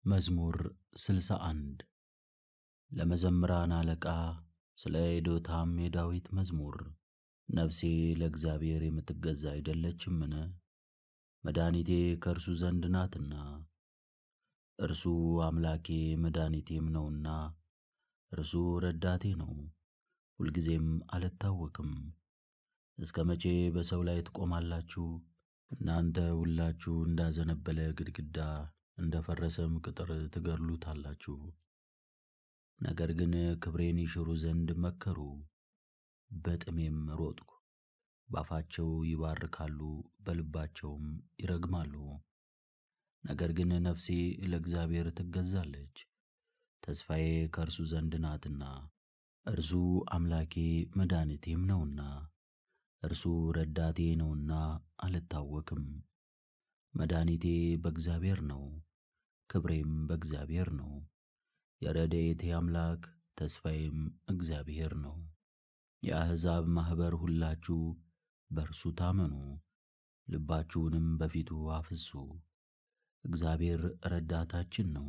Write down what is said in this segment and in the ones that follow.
መዝሙር 61 ለመዘምራን አለቃ ስለ ኤዶታም የዳዊት መዝሙር። ነፍሴ ለእግዚአብሔር የምትገዛ አይደለችምን? መድኃኒቴ ከእርሱ ዘንድ ናትና። እርሱ አምላኬ መድኃኒቴም ነውና፣ እርሱ ረዳቴ ነው፣ ሁልጊዜም አልታወክም። እስከ መቼ በሰው ላይ ትቆማላችሁ? እናንተ ሁላችሁ እንዳዘነበለ ግድግዳ እንደ ፈረሰም ቅጥር ትገድሉታላችሁ። ነገር ግን ክብሬን ይሽሩ ዘንድ መከሩ፣ በጥሜም ሮጥኩ። ባፋቸው ይባርካሉ፣ በልባቸውም ይረግማሉ። ነገር ግን ነፍሴ ለእግዚአብሔር ትገዛለች፣ ተስፋዬ ከእርሱ ዘንድ ናትና። እርሱ አምላኬ መድኃኒቴም ነውና፣ እርሱ ረዳቴ ነውና አልታወክም። መድኃኒቴ በእግዚአብሔር ነው፣ ክብሬም በእግዚአብሔር ነው። የረድኤቴ አምላክ ተስፋዬም እግዚአብሔር ነው። የአሕዛብ ማኅበር ሁላችሁ በእርሱ ታመኑ፣ ልባችሁንም በፊቱ አፍሱ። እግዚአብሔር ረዳታችን ነው።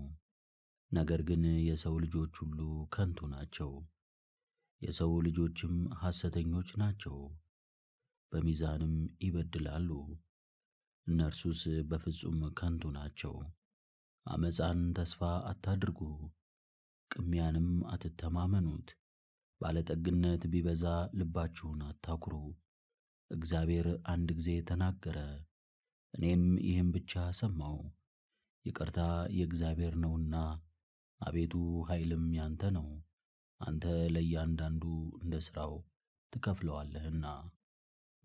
ነገር ግን የሰው ልጆች ሁሉ ከንቱ ናቸው፣ የሰው ልጆችም ሐሰተኞች ናቸው፣ በሚዛንም ይበድላሉ። እነርሱስ በፍጹም ከንቱ ናቸው። ዓመፃን ተስፋ አታድርጉ፣ ቅሚያንም አትተማመኑት። ባለጠግነት ቢበዛ ልባችሁን አታኩሩ። እግዚአብሔር አንድ ጊዜ ተናገረ፣ እኔም ይህን ብቻ ሰማሁ። ይቅርታ የእግዚአብሔር ነውና፣ አቤቱ ኃይልም ያንተ ነው። አንተ ለእያንዳንዱ እንደ ሥራው ትከፍለዋለህና።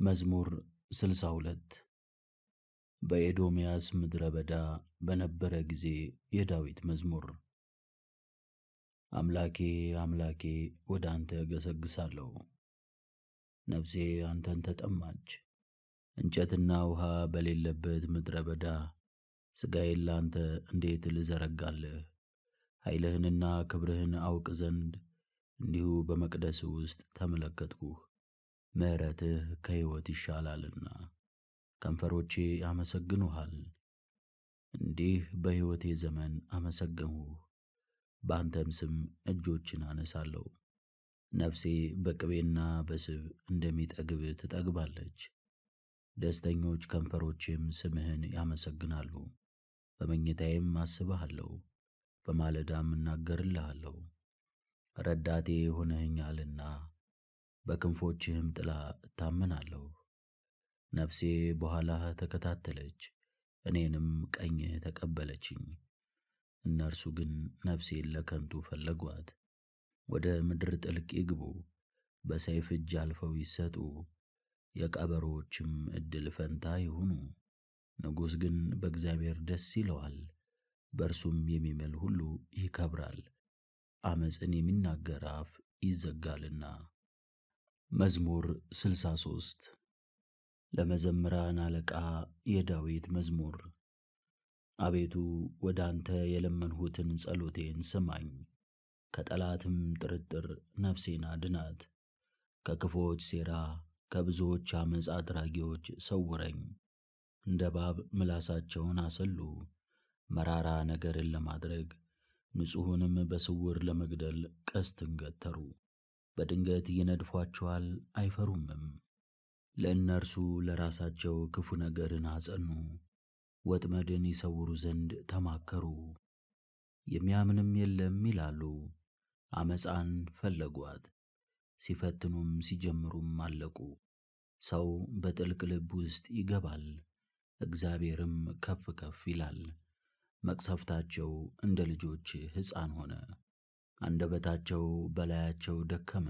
መዝሙር 62 በኤዶምያስ ምድረ በዳ በነበረ ጊዜ የዳዊት መዝሙር። አምላኬ አምላኬ ወደ አንተ እገሰግሳለሁ፣ ነፍሴ አንተን ተጠማች። እንጨትና ውሃ በሌለበት ምድረ በዳ ሥጋዬን ላንተ እንዴት ልዘረጋለህ? ኃይልህንና ክብርህን አውቅ ዘንድ እንዲሁ በመቅደስህ ውስጥ ተመለከትኩህ። ምሕረትህ ከሕይወት ይሻላልና ከንፈሮቼ ያመሰግኑሃል። እንዲህ በሕይወቴ ዘመን አመሰገንሁህ፣ በአንተም ስም እጆችን አነሳለሁ። ነፍሴ በቅቤና በስብ እንደሚጠግብ ትጠግባለች፣ ደስተኞች ከንፈሮቼም ስምህን ያመሰግናሉ። በመኝታዬም አስብሃለሁ፣ በማለዳም እናገርልሃለሁ። ረዳቴ ሆነኸኛልና በክንፎችህም ጥላ እታመናለሁ። ነፍሴ በኋላህ ተከታተለች፣ እኔንም ቀኝህ ተቀበለችኝ። እነርሱ ግን ነፍሴን ለከንቱ ፈለጓት። ወደ ምድር ጥልቅ ይግቡ፣ በሰይፍ እጅ አልፈው ይሰጡ፣ የቀበሮዎችም ዕድል ፈንታ ይሁኑ። ንጉሥ ግን በእግዚአብሔር ደስ ይለዋል፣ በእርሱም የሚምል ሁሉ ይከብራል። ዓመፅን የሚናገር አፍ ይዘጋልና። መዝሙር 63 ለመዘምራን አለቃ የዳዊት መዝሙር። አቤቱ ወደ አንተ የለመንሁትን ጸሎቴን ስማኝ፣ ከጠላትም ጥርጥር ነፍሴን አድናት። ከክፉዎች ሴራ ከብዙዎች ዓመፅ አድራጊዎች ሰውረኝ። እንደ እባብ ምላሳቸውን አሰሉ፣ መራራ ነገርን ለማድረግ ንጹሑንም በስውር ለመግደል ቀስትን ገተሩ። በድንገት ይነድፏቸዋል አይፈሩምም። ለእነርሱ ለራሳቸው ክፉ ነገርን አጸኑ፣ ወጥመድን ይሰውሩ ዘንድ ተማከሩ። የሚያምንም የለም ይላሉ፣ ዓመፃን ፈለጓት፣ ሲፈትኑም ሲጀምሩም አለቁ። ሰው በጥልቅ ልብ ውስጥ ይገባል፣ እግዚአብሔርም ከፍ ከፍ ይላል። መቅሰፍታቸው እንደ ልጆች ሕፃን ሆነ፣ አንደበታቸው በላያቸው ደከመ፣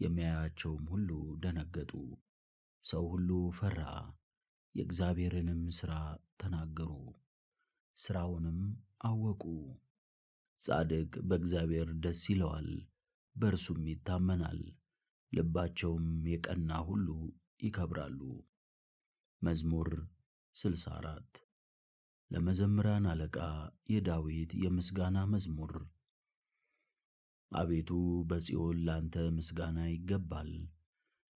የሚያያቸውም ሁሉ ደነገጡ። ሰው ሁሉ ፈራ፣ የእግዚአብሔርንም ሥራ ተናገሩ፣ ሥራውንም አወቁ። ጻድቅ በእግዚአብሔር ደስ ይለዋል፣ በእርሱም ይታመናል፣ ልባቸውም የቀና ሁሉ ይከብራሉ። መዝሙር 64 ለመዘምራን አለቃ የዳዊት የምስጋና መዝሙር። አቤቱ በጽዮን ላንተ ምስጋና ይገባል፣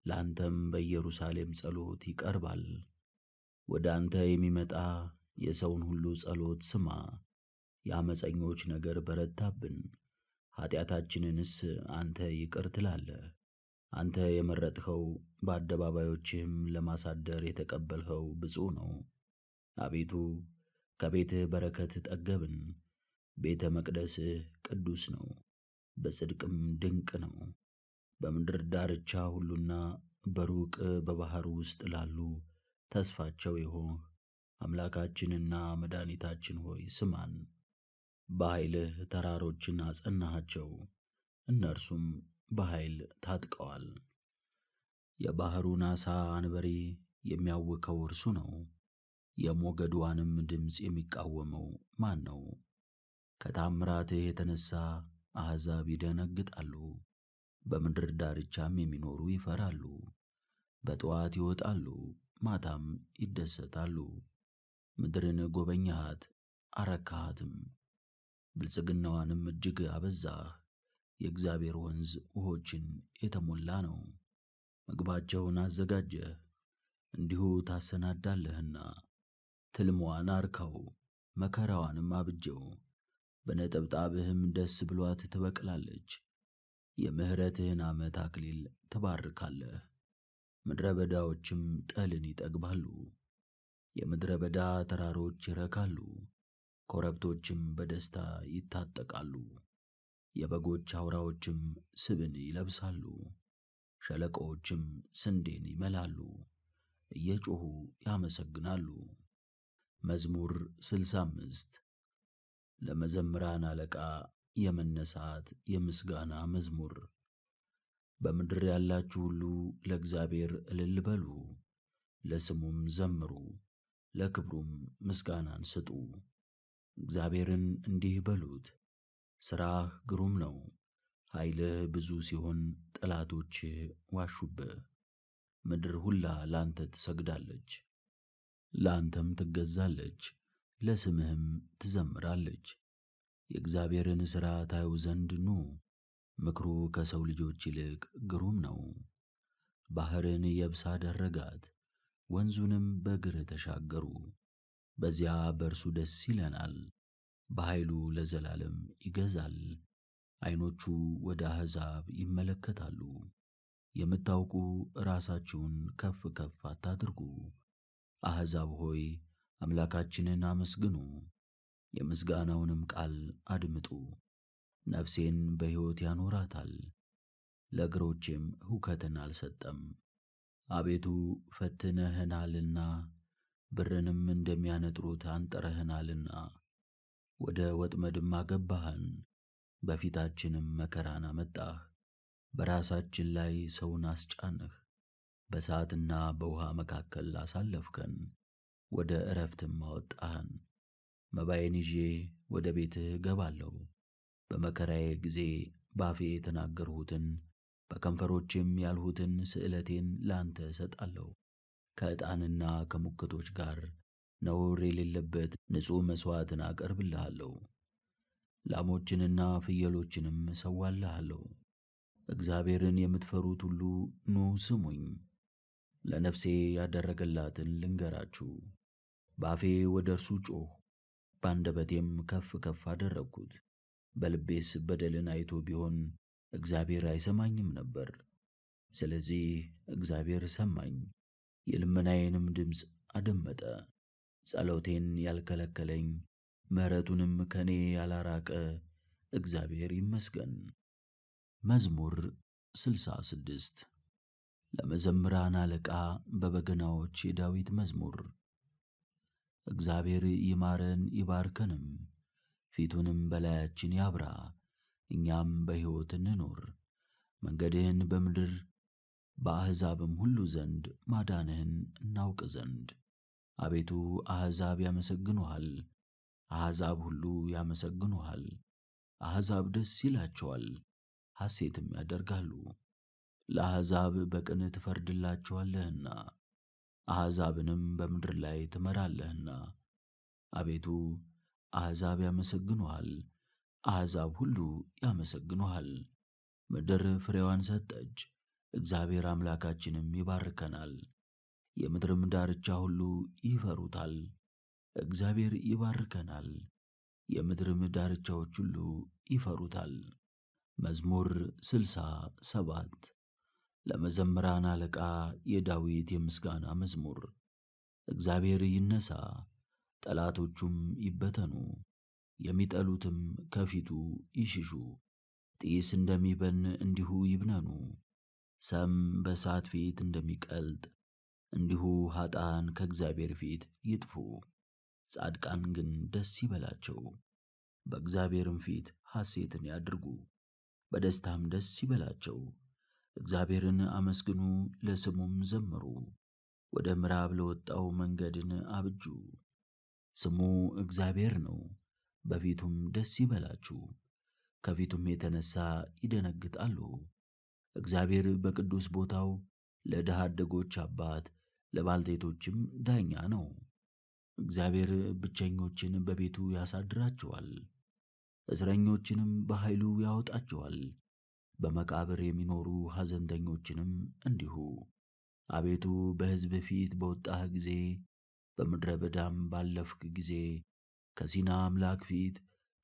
ላንተም በኢየሩሳሌም ጸሎት ይቀርባል። ወደ አንተ የሚመጣ የሰውን ሁሉ ጸሎት ስማ፣ የአመፀኞች ነገር በረታብን። ኃጢአታችንንስ አንተ ይቅር ትላለህ። አንተ የመረጥኸው በአደባባዮችህም ለማሳደር የተቀበልኸው ብፁዕ ነው። አቤቱ ከቤትህ በረከት ጠገብን። ቤተ መቅደስህ ቅዱስ ነው፣ በጽድቅም ድንቅ ነው። በምድር ዳርቻ ሁሉና በሩቅ በባሕር ውስጥ ላሉ ተስፋቸው የሆንህ አምላካችንና መድኃኒታችን ሆይ ስማን። በኃይልህ ተራሮችን አጸናሃቸው፣ እነርሱም በኃይል ታጥቀዋል። የባሕሩን ዓሣ አንበሪ የሚያውከው እርሱ ነው። የሞገድዋንም ድምፅ የሚቃወመው ማን ነው? ከተአምራትህ የተነሣ አሕዛብ ይደነግጣሉ፣ በምድር ዳርቻም የሚኖሩ ይፈራሉ። በጠዋት ይወጣሉ፣ ማታም ይደሰታሉ። ምድርን ጐበኘሃት፣ አረካሃትም፣ ብልጽግናዋንም እጅግ አበዛህ። የእግዚአብሔር ወንዝ ውኆችን የተሞላ ነው። ምግባቸውን አዘጋጀህ፣ እንዲሁ ታሰናዳለህና። ትልምዋን አርካው፣ መከራዋንም አብጀው። በነጠብጣብህም ደስ ብሎአት ትበቅላለች። የምሕረትህን ዓመት አክሊል ትባርካለህ። ምድረ በዳዎችም ጠልን ይጠግባሉ። የምድረ በዳ ተራሮች ይረካሉ፣ ኮረብቶችም በደስታ ይታጠቃሉ። የበጎች አውራዎችም ስብን ይለብሳሉ፣ ሸለቆዎችም ስንዴን ይመላሉ፣ እየጮኹ ያመሰግናሉ። መዝሙር 65 ለመዘምራን አለቃ የመነሳት የምስጋና መዝሙር። በምድር ያላችሁ ሁሉ ለእግዚአብሔር እልል በሉ፣ ለስሙም ዘምሩ፣ ለክብሩም ምስጋናን ስጡ። እግዚአብሔርን እንዲህ በሉት፣ ሥራህ ግሩም ነው። ኃይልህ ብዙ ሲሆን ጠላቶችህ ዋሹብህ። ምድር ሁላ ላንተ ትሰግዳለች፣ ላንተም ትገዛለች፣ ለስምህም ትዘምራለች። የእግዚአብሔርን ሥራ ታዩ ዘንድ ኑ፣ ምክሩ ከሰው ልጆች ይልቅ ግሩም ነው። ባሕርን የብስ አደረጋት፣ ወንዙንም በእግር ተሻገሩ። በዚያ በእርሱ ደስ ይለናል፣ በኃይሉ ለዘላለም ይገዛል። ዐይኖቹ ወደ አሕዛብ ይመለከታሉ። የምታውቁ ራሳችሁን ከፍ ከፍ አታድርጉ። አሕዛብ ሆይ አምላካችንን አመስግኑ፣ የምስጋናውንም ቃል አድምጡ። ነፍሴን በሕይወት ያኖራታል፣ ለእግሮቼም ሁከትን አልሰጠም። አቤቱ ፈትነህናልና ብርንም እንደሚያነጥሩት አንጥረህናልና። ወደ ወጥመድም አገባህን፣ በፊታችንም መከራን አመጣህ። በራሳችን ላይ ሰውን አስጫንህ፣ በእሳትና በውኃ መካከል አሳለፍከን፣ ወደ ዕረፍትም አወጣህን። መባዬን ይዤ ወደ ቤትህ እገባለሁ። በመከራዬ ጊዜ ባፌ የተናገርሁትን በከንፈሮቼም ያልሁትን ስእለቴን ላንተ እሰጣለሁ። ከዕጣንና ከሙክቶች ጋር ነውር የሌለበት ንጹሕ መሥዋዕትን አቀርብልሃለሁ። ላሞችንና ፍየሎችንም እሰዋልሃለሁ። እግዚአብሔርን የምትፈሩት ሁሉ ኑ ስሙኝ፣ ለነፍሴ ያደረገላትን ልንገራችሁ። ባፌ ወደ እርሱ ጮኽሁ፣ በአንደበቴም ከፍ ከፍ አደረግሁት። በልቤስ በደልን አይቶ ቢሆን እግዚአብሔር አይሰማኝም ነበር። ስለዚህ እግዚአብሔር ሰማኝ፣ የልመናዬንም ድምፅ አደመጠ። ጸሎቴን ያልከለከለኝ ምሕረቱንም ከኔ ያላራቀ እግዚአብሔር ይመስገን። መዝሙር 66 ለመዘምራን አለቃ በበገናዎች የዳዊት መዝሙር። እግዚአብሔር ይማረን ይባርከንም፣ ፊቱንም በላያችን ያብራ፣ እኛም በሕይወት እንኑር። መንገድህን በምድር በአሕዛብም ሁሉ ዘንድ ማዳንህን እናውቅ ዘንድ። አቤቱ አሕዛብ ያመሰግኑሃል፣ አሕዛብ ሁሉ ያመሰግኑሃል። አሕዛብ ደስ ይላቸዋል፣ ሐሴትም ያደርጋሉ። ለአሕዛብ በቅን ትፈርድላቸዋለህና አሕዛብንም በምድር ላይ ትመራለህና። አቤቱ አሕዛብ ያመሰግኑሃል፣ አሕዛብ ሁሉ ያመሰግኑሃል። ምድር ፍሬዋን ሰጠች፣ እግዚአብሔር አምላካችንም ይባርከናል። የምድርም ዳርቻ ሁሉ ይፈሩታል። እግዚአብሔር ይባርከናል፣ የምድርም ዳርቻዎች ሁሉ ይፈሩታል። መዝሙር 67 ለመዘምራን አለቃ የዳዊት የምስጋና መዝሙር። እግዚአብሔር ይነሣ፣ ጠላቶቹም ይበተኑ፣ የሚጠሉትም ከፊቱ ይሽሹ። ጢስ እንደሚበን እንዲሁ ይብነኑ፣ ሰም በእሳት ፊት እንደሚቀልጥ እንዲሁ ኃጥአን ከእግዚአብሔር ፊት ይጥፉ። ጻድቃን ግን ደስ ይበላቸው፣ በእግዚአብሔርም ፊት ሐሴትን ያድርጉ፣ በደስታም ደስ ይበላቸው። እግዚአብሔርን አመስግኑ፣ ለስሙም ዘምሩ። ወደ ምዕራብ ለወጣው መንገድን አብጁ። ስሙ እግዚአብሔር ነው፣ በፊቱም ደስ ይበላችሁ፣ ከፊቱም የተነሣ ይደነግጣሉ። እግዚአብሔር በቅዱስ ቦታው ለድሃ አደጎች አባት፣ ለባልቴቶችም ዳኛ ነው። እግዚአብሔር ብቸኞችን በቤቱ ያሳድራቸዋል፣ እስረኞችንም በኃይሉ ያወጣቸዋል። በመቃብር የሚኖሩ ሐዘንተኞችንም እንዲሁ። አቤቱ በሕዝብ ፊት በወጣህ ጊዜ፣ በምድረ በዳም ባለፍክ ጊዜ፣ ከሲና አምላክ ፊት፣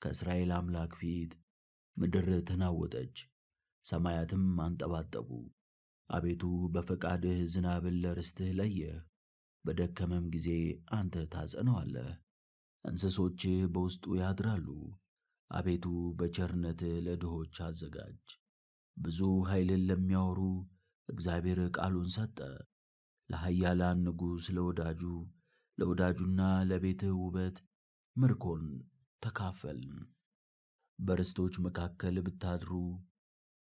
ከእስራኤል አምላክ ፊት ምድር ተናወጠች፣ ሰማያትም አንጠባጠቡ። አቤቱ በፈቃድህ ዝናብን ለርስትህ ለየህ፣ በደከመም ጊዜ አንተ ታጸነዋለህ። እንስሶችህ በውስጡ ያድራሉ። አቤቱ በቸርነትህ ለድሆች አዘጋጅ። ብዙ ኃይልን ለሚያወሩ እግዚአብሔር ቃሉን ሰጠ። ለኃያላን ንጉሥ ለወዳጁና ለቤትህ ውበት ምርኮን ተካፈልን። በርስቶች መካከል ብታድሩ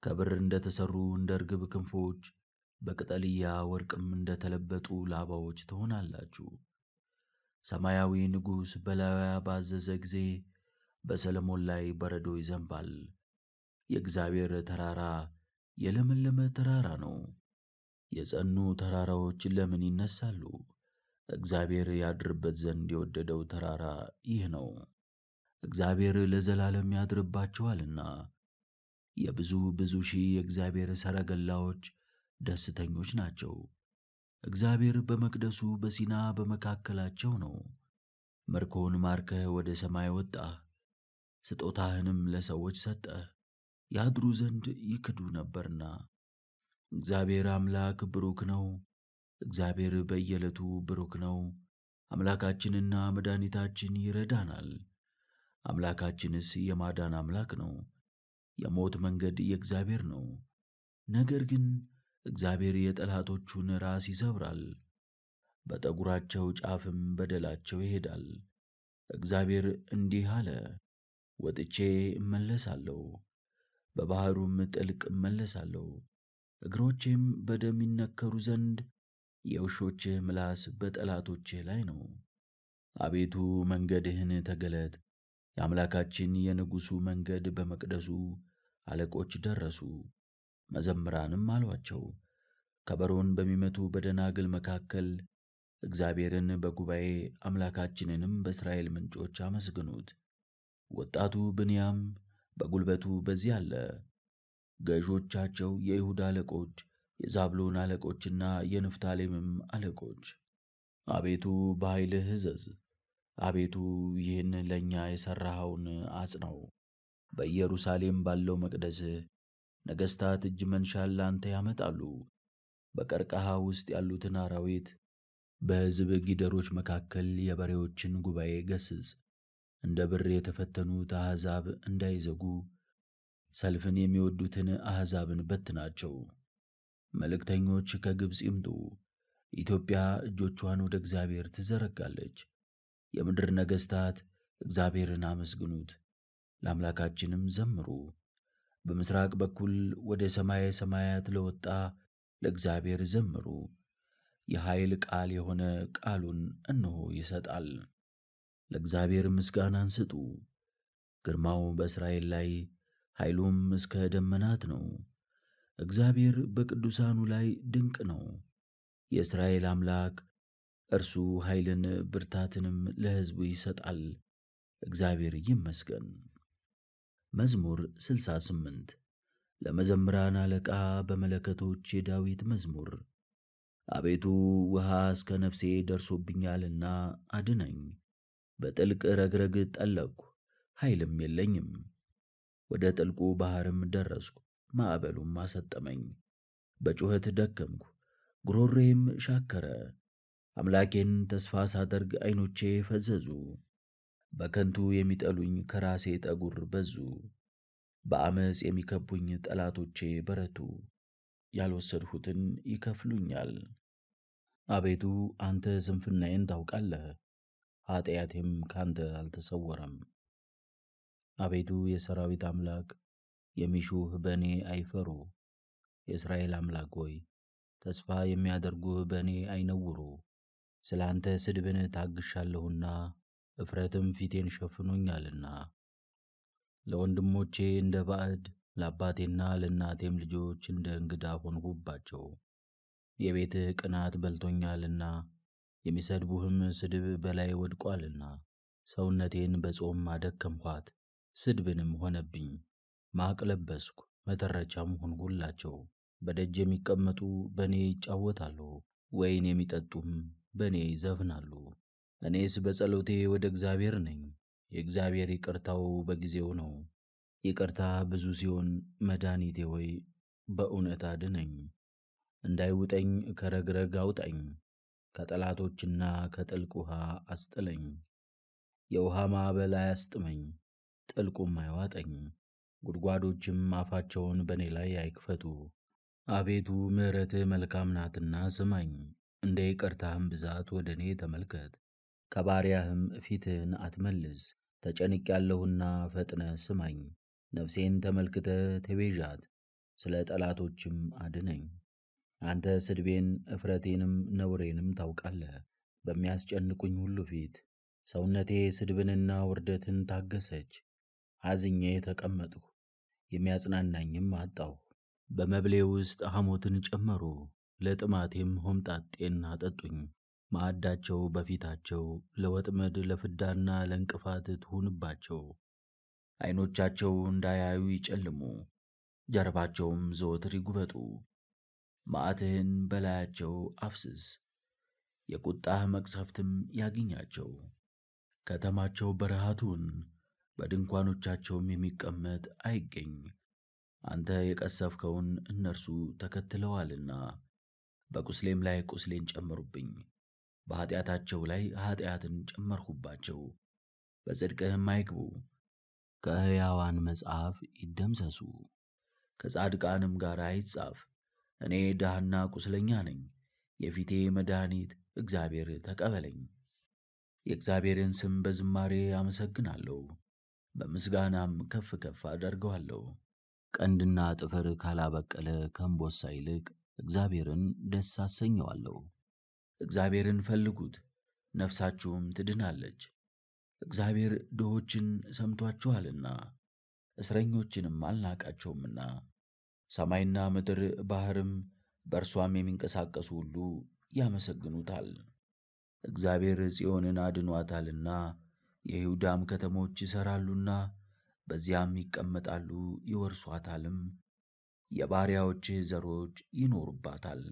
ከብር እንደተሠሩ እንደ ርግብ ክንፎች፣ በቅጠልያ ወርቅም እንደተለበጡ ላባዎች ትሆናላችሁ። ሰማያዊ ንጉሥ በላዩዋ ባዘዘ ጊዜ በሰለሞን ላይ በረዶ ይዘንባል። የእግዚአብሔር ተራራ የለመለመ ተራራ ነው። የጸኑ ተራራዎች ለምን ይነሳሉ? እግዚአብሔር ያድርበት ዘንድ የወደደው ተራራ ይህ ነው። እግዚአብሔር ለዘላለም ያድርባቸዋልና። የብዙ ሺህ የእግዚአብሔር ሰረገላዎች ደስተኞች ናቸው። እግዚአብሔር በመቅደሱ በሲና በመካከላቸው ነው። ምርኮን ማርከህ ወደ ሰማይ ወጣህ፣ ስጦታህንም ለሰዎች ሰጠህ፣ ያድሩ ዘንድ ይክዱ ነበርና። እግዚአብሔር አምላክ ብሩክ ነው። እግዚአብሔር በየዕለቱ ብሩክ ነው። አምላካችንና መድኃኒታችን ይረዳናል። አምላካችንስ የማዳን አምላክ ነው። የሞት መንገድ የእግዚአብሔር ነው። ነገር ግን እግዚአብሔር የጠላቶቹን ራስ ይሰብራል፣ በጠጉራቸው ጫፍም በደላቸው ይሄዳል። እግዚአብሔር እንዲህ አለ፣ ወጥቼ እመለሳለሁ፣ በባሕሩም ጥልቅ እመለሳለሁ። እግሮቼም በደም ይነከሩ ዘንድ የውሾችህ ምላስ በጠላቶችህ ላይ ነው። አቤቱ መንገድህን ተገለጥ። የአምላካችን የንጉሡ መንገድ በመቅደሱ አለቆች ደረሱ። መዘምራንም አሏቸው፣ ከበሮን በሚመቱ በደናግል መካከል እግዚአብሔርን በጉባኤ አምላካችንንም በእስራኤል ምንጮች አመስግኑት። ወጣቱ ብንያም በጉልበቱ በዚህ አለ። ገዦቻቸው የይሁዳ አለቆች፣ የዛብሎን አለቆችና የንፍታሌምም አለቆች። አቤቱ በኃይልህ እዘዝ። አቤቱ ይህን ለእኛ የሠራኸውን አጽናው። በኢየሩሳሌም ባለው መቅደስህ ነገሥታት እጅ መንሻን ላንተ ያመጣሉ። በቀርከሃ ውስጥ ያሉትን አራዊት፣ በሕዝብ ጊደሮች መካከል የበሬዎችን ጉባኤ ገስጽ። እንደ ብር የተፈተኑት አሕዛብ እንዳይዘጉ ሰልፍን የሚወዱትን አሕዛብን በትናቸው። መልእክተኞች ከግብፅ ይምጡ። ኢትዮጵያ እጆቿን ወደ እግዚአብሔር ትዘረጋለች። የምድር ነገሥታት እግዚአብሔርን አመስግኑት፣ ለአምላካችንም ዘምሩ። በምሥራቅ በኩል ወደ ሰማየ ሰማያት ለወጣ ለእግዚአብሔር ዘምሩ። የኃይል ቃል የሆነ ቃሉን እነሆ ይሰጣል። ለእግዚአብሔር ምስጋናን ስጡ። ግርማው በእስራኤል ላይ ኃይሉም እስከ ደመናት ነው። እግዚአብሔር በቅዱሳኑ ላይ ድንቅ ነው። የእስራኤል አምላክ እርሱ ኃይልን ብርታትንም ለሕዝቡ ይሰጣል። እግዚአብሔር ይመስገን። መዝሙር 68 ለመዘምራን አለቃ በመለከቶች የዳዊት መዝሙር። አቤቱ ውሃ እስከ ነፍሴ ደርሶብኛልና አድነኝ። በጥልቅ ረግረግ ጠለቅሁ፣ ኃይልም የለኝም። ወደ ጥልቁ ባሕርም ደረስኩ፣ ማዕበሉም አሰጠመኝ። በጩኸት ደከምኩ፣ ጉሮሬም ሻከረ። አምላኬን ተስፋ ሳደርግ ዐይኖቼ ፈዘዙ። በከንቱ የሚጠሉኝ ከራሴ ጠጉር በዙ። በዓመፅ የሚከቡኝ ጠላቶቼ በረቱ። ያልወሰድሁትን ይከፍሉኛል። አቤቱ አንተ ስንፍናዬን ታውቃለህ፣ ኃጢአቴም ካንተ አልተሰወረም። አቤቱ የሰራዊት አምላክ የሚሹህ በእኔ አይፈሩ። የእስራኤል አምላክ ሆይ ተስፋ የሚያደርጉህ በእኔ አይነውሩ። ስለ አንተ ስድብን ታግሻለሁና እፍረትም ፊቴን ሸፍኖኛልና። ለወንድሞቼ እንደ ባዕድ ለአባቴና ለእናቴም ልጆች እንደ እንግዳ ሆንሁባቸው። የቤትህ ቅናት በልቶኛልና የሚሰድቡህም ስድብ በላይ ወድቋልና። ሰውነቴን በጾም አደከምኋት፣ ስድብንም ሆነብኝ። ማቅ ለበስኩ፣ መተረቻም ሆንሁላቸው። በደጅ የሚቀመጡ በእኔ ይጫወታሉ፣ ወይን የሚጠጡም በእኔ ይዘፍናሉ። እኔስ በጸሎቴ ወደ እግዚአብሔር ነኝ። የእግዚአብሔር ይቅርታው በጊዜው ነው። ይቅርታ ብዙ ሲሆን መድኃኒቴ ሆይ በእውነት አድነኝ። እንዳይውጠኝ ከረግረግ አውጣኝ፣ ከጠላቶችና ከጥልቅ ውኃ አስጥለኝ። የውኃ ማዕበል አያስጥመኝ፣ ጥልቁም አይዋጠኝ። ጉድጓዶችም አፋቸውን በእኔ ላይ አይክፈቱ። አቤቱ ምሕረትህ መልካም ናትና ስማኝ፣ እንደ ይቅርታህም ብዛት ወደ እኔ ተመልከት። ከባሪያህም ፊትህን አትመልስ። ተጨንቄአለሁና ፈጥነህ ስማኝ። ነፍሴን ተመልክተህ ተቤዣት፣ ስለ ጠላቶችም አድነኝ። አንተ ስድቤን እፍረቴንም ነውሬንም ታውቃለህ። በሚያስጨንቁኝ ሁሉ ፊት ሰውነቴ ስድብንና ውርደትን ታገሰች። አዝኜ ተቀመጥሁ፣ የሚያጽናናኝም አጣሁ። በመብሌ ውስጥ ሐሞትን ጨመሩ፣ ለጥማቴም ሆምጣጤን አጠጡኝ። ማዕዳቸው በፊታቸው ለወጥመድ ለፍዳና ለእንቅፋት ትሁንባቸው። ዐይኖቻቸው እንዳያዩ ይጨልሙ፣ ጀርባቸውም ዘወትር ይጉበጡ። መዓትህን በላያቸው አፍስስ፣ የቁጣህ መቅሰፍትም ያግኛቸው። ከተማቸው በረሃ ትሁን፣ በድንኳኖቻቸውም የሚቀመጥ አይገኝ። አንተ የቀሰፍከውን እነርሱ ተከትለዋልና፣ በቁስሌም ላይ ቁስሌን ጨመሩብኝ። በኃጢአታቸው ላይ ኃጢአትን ጨመርሁባቸው፣ በጽድቅህም አይግቡ። ከሕያዋን መጽሐፍ ይደምሰሱ፣ ከጻድቃንም ጋር አይጻፍ። እኔ ድሃና ቁስለኛ ነኝ። የፊቴ መድኃኒት እግዚአብሔር ተቀበለኝ። የእግዚአብሔርን ስም በዝማሬ አመሰግናለሁ፣ በምስጋናም ከፍ ከፍ አደርገዋለሁ። ቀንድና ጥፍር ካላበቀለ ከእምቦሳ ይልቅ እግዚአብሔርን ደስ አሰኘዋለሁ። እግዚአብሔርን ፈልጉት፣ ነፍሳችሁም ትድናለች። እግዚአብሔር ድሆችን ሰምቶአቸዋልና እስረኞችንም አልናቃቸውምና። ሰማይና ምድር ባሕርም በእርሷም የሚንቀሳቀሱ ሁሉ ያመሰግኑታል። እግዚአብሔር ጽዮንን አድኗታልና የይሁዳም ከተሞች ይሠራሉና በዚያም ይቀመጣሉ ይወርሷታልም። የባሪያዎችህ ዘሮች ይኖሩባታል፣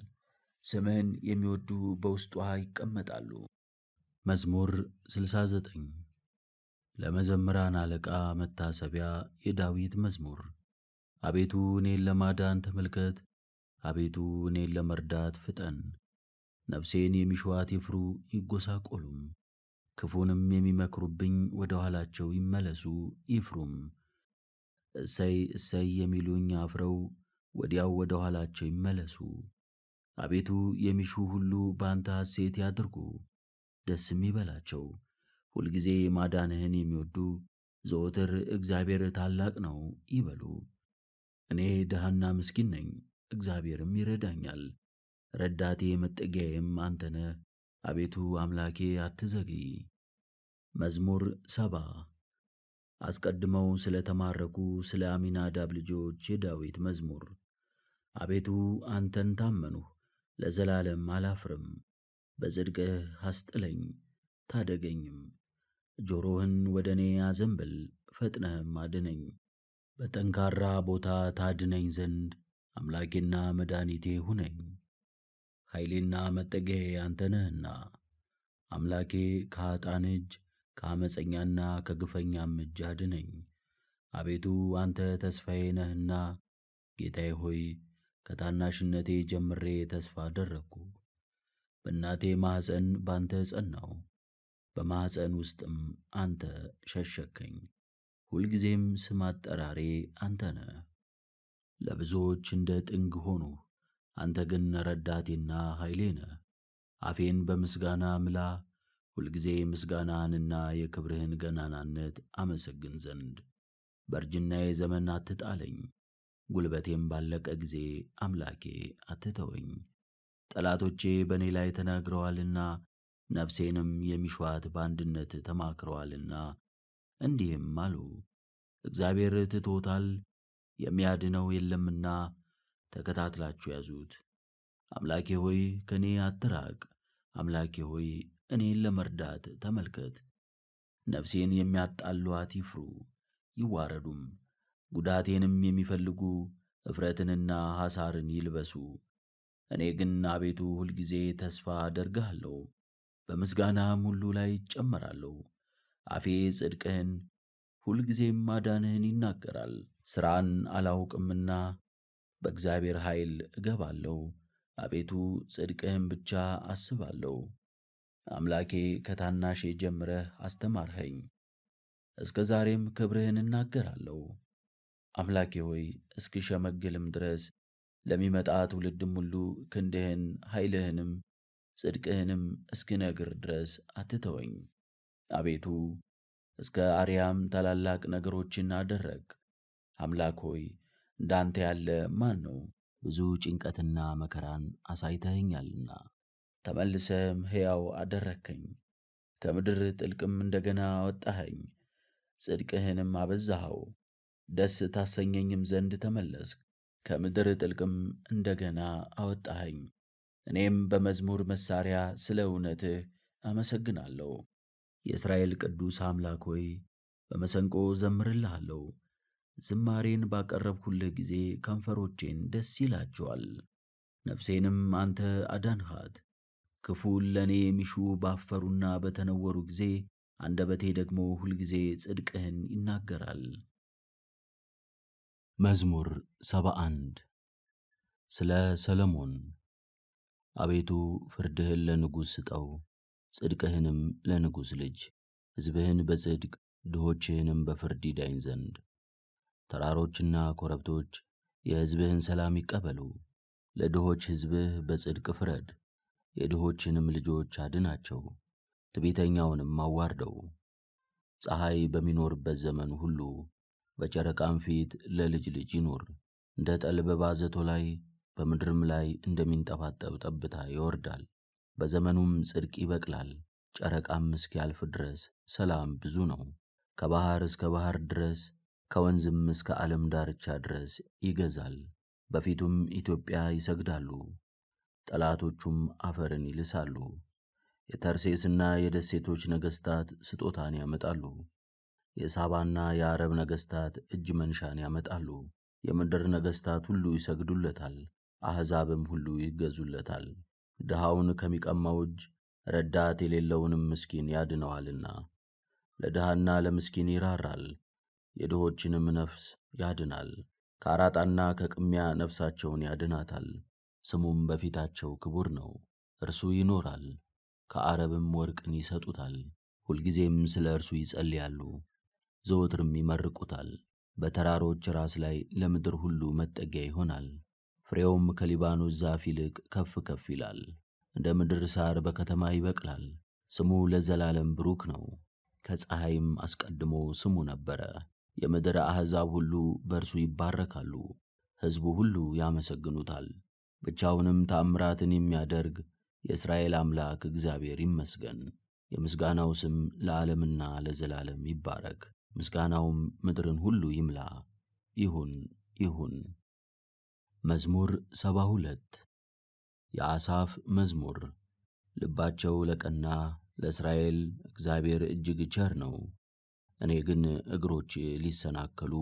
ስምህን የሚወዱ በውስጧ ይቀመጣሉ። መዝሙር 69 ለመዘምራን አለቃ መታሰቢያ የዳዊት መዝሙር። አቤቱ እኔን ለማዳን ተመልከት፣ አቤቱ እኔን ለመርዳት ፍጠን። ነፍሴን የሚሹአት ይፍሩ ይጐሳቆሉም፣ ክፉንም የሚመክሩብኝ ወደ ኋላቸው ይመለሱ ይፍሩም። እሰይ እሰይ የሚሉኝ አፍረው ወዲያው ወደ ኋላቸው ይመለሱ። አቤቱ የሚሹ ሁሉ በአንተ ሐሴት ያድርጉ፣ ደስም ይበላቸው። ሁልጊዜ ማዳንህን የሚወዱ ዘወትር እግዚአብሔር ታላቅ ነው ይበሉ። እኔ ድሃና ምስኪን ነኝ፣ እግዚአብሔርም ይረዳኛል። ረዳቴ መጠጊያዬም አንተ ነህ። አቤቱ አምላኬ አትዘግይ። መዝሙር 70 አስቀድመው ስለ ተማረኩ ስለ አሚናዳብ ልጆች የዳዊት መዝሙር። አቤቱ አንተን ታመንሁ፣ ለዘላለም አላፍርም። በጽድቅህ አስጥለኝ ታደገኝም። ጆሮህን ወደ እኔ አዘንብል፣ ፈጥነህም አድነኝ። በጠንካራ ቦታ ታድነኝ ዘንድ አምላኬና መድኃኒቴ ሁነኝ። ኃይሌና መጠጊያዬ አንተ ነህና፣ አምላኬ ከኃጥአን እጅ ከአመፀኛና ከግፈኛም እጅ አድነኝ። አቤቱ አንተ ተስፋዬ ነህና፣ ጌታዬ ሆይ ከታናሽነቴ ጀምሬ ተስፋ አደረግኩ። በእናቴ ማኅፀን ባንተ ጸናሁ፣ በማኅፀን ውስጥም አንተ ሸሸግከኝ። ሁልጊዜም ስም አጠራሬ አንተ ነህ። ለብዙዎች እንደ ጥንግ ሆኑ፣ አንተ ግን ረዳቴና ኃይሌ ነህ። አፌን በምስጋና ምላ፣ ሁልጊዜ ምስጋናህንና የክብርህን ገናናነት አመሰግን ዘንድ። በእርጅናዬ ዘመን አትጣለኝ፣ ጉልበቴም ባለቀ ጊዜ አምላኬ አትተወኝ። ጠላቶቼ በእኔ ላይ ተናግረዋልና፣ ነፍሴንም የሚሿት በአንድነት ተማክረዋልና፣ እንዲህም አሉ፣ እግዚአብሔር ትቶታል፣ የሚያድነው የለምና ተከታትላችሁ ያዙት። አምላኬ ሆይ ከእኔ አትራቅ፣ አምላኬ ሆይ እኔን ለመርዳት ተመልከት። ነፍሴን የሚያጣሏት ይፍሩ ይዋረዱም፣ ጉዳቴንም የሚፈልጉ እፍረትንና ሐሳርን ይልበሱ። እኔ ግን አቤቱ ሁልጊዜ ተስፋ አደርግሃለሁ፣ በምስጋናም ሁሉ ላይ እጨመራለሁ። አፌ ጽድቅህን ሁልጊዜም ማዳንህን ይናገራል። ሥራን አላውቅምና በእግዚአብሔር ኃይል እገባለሁ። አቤቱ ጽድቅህን ብቻ አስባለሁ። አምላኬ ከታናሼ ጀምረህ አስተማርኸኝ፣ እስከ ዛሬም ክብርህን እናገራለሁ። አምላኬ ሆይ እስክሸመግልም ድረስ ለሚመጣ ትውልድም ሁሉ ክንድህን ኃይልህንም ጽድቅህንም እስክነግር ድረስ አትተወኝ። አቤቱ እስከ አርያም ታላላቅ ነገሮችን አደረግ። አምላክ ሆይ እንዳንተ ያለ ማን ነው? ብዙ ጭንቀትና መከራን አሳይተኸኛልና ተመልሰም ሕያው አደረግከኝ። ከምድር ጥልቅም እንደገና አወጣኸኝ፣ ጽድቅህንም አበዛኸው። ደስ ታሰኘኝም ዘንድ ተመለስክ፣ ከምድር ጥልቅም እንደገና አወጣኸኝ። እኔም በመዝሙር መሣሪያ ስለ እውነትህ አመሰግናለሁ። የእስራኤል ቅዱስ አምላክ ሆይ በመሰንቆ ዘምርልሃለሁ። ዝማሬን ባቀረብሁልህ ጊዜ ከንፈሮቼን ደስ ይላቸዋል። ነፍሴንም አንተ አዳንሃት። ክፉን ለእኔ የሚሹ ባፈሩና በተነወሩ ጊዜ አንደበቴ ደግሞ ሁልጊዜ ጽድቅህን ይናገራል። መዝሙር 71 ስለ ሰሎሞን። አቤቱ ፍርድህን ለንጉሥ ስጠው፣ ጽድቅህንም ለንጉሥ ልጅ። ሕዝብህን በጽድቅ ድሆችህንም በፍርድ ይዳኝ ዘንድ። ተራሮችና ኮረብቶች የሕዝብህን ሰላም ይቀበሉ። ለድሆች ሕዝብህ በጽድቅ ፍረድ፣ የድሆችንም ልጆች አድናቸው፣ ትዕቢተኛውንም አዋርደው። ፀሐይ በሚኖርበት ዘመን ሁሉ በጨረቃም ፊት ለልጅ ልጅ ይኑር። እንደ ጠል በባዘቶ ላይ በምድርም ላይ እንደሚንጠባጠብ ጠብታ ይወርዳል። በዘመኑም ጽድቅ ይበቅላል። ጨረቃም እስኪያልፍ ድረስ ሰላም ብዙ ነው። ከባሕር እስከ ባሕር ድረስ ከወንዝም እስከ ዓለም ዳርቻ ድረስ ይገዛል። በፊቱም ኢትዮጵያ ይሰግዳሉ፣ ጠላቶቹም አፈርን ይልሳሉ። የተርሴስና የደሴቶች ነገሥታት ስጦታን ያመጣሉ። የሳባና የዓረብ ነገሥታት እጅ መንሻን ያመጣሉ። የምድር ነገሥታት ሁሉ ይሰግዱለታል፣ አሕዛብም ሁሉ ይገዙለታል። ድሃውን ከሚቀማው እጅ ረዳት የሌለውንም ምስኪን ያድነዋልና። ለድሃና ለምስኪን ይራራል፣ የድሆችንም ነፍስ ያድናል። ከአራጣና ከቅሚያ ነፍሳቸውን ያድናታል። ስሙም በፊታቸው ክቡር ነው። እርሱ ይኖራል፣ ከዓረብም ወርቅን ይሰጡታል። ሁልጊዜም ስለ እርሱ ይጸልያሉ፣ ዘወትርም ይመርቁታል። በተራሮች ራስ ላይ ለምድር ሁሉ መጠጊያ ይሆናል። ፍሬውም ከሊባኖስ ዛፍ ይልቅ ከፍ ከፍ ይላል። እንደ ምድር ሣር በከተማ ይበቅላል። ስሙ ለዘላለም ብሩክ ነው። ከፀሐይም አስቀድሞ ስሙ ነበረ። የምድር አሕዛብ ሁሉ በእርሱ ይባረካሉ። ሕዝቡ ሁሉ ያመሰግኑታል። ብቻውንም ተአምራትን የሚያደርግ የእስራኤል አምላክ እግዚአብሔር ይመስገን። የምስጋናው ስም ለዓለምና ለዘላለም ይባረክ። ምስጋናውም ምድርን ሁሉ ይምላ። ይሁን ይሁን። መዝሙር 72 የአሳፍ መዝሙር። ልባቸው ለቀና ለእስራኤል እግዚአብሔር እጅግ ቸር ነው። እኔ ግን እግሮቼ ሊሰናከሉ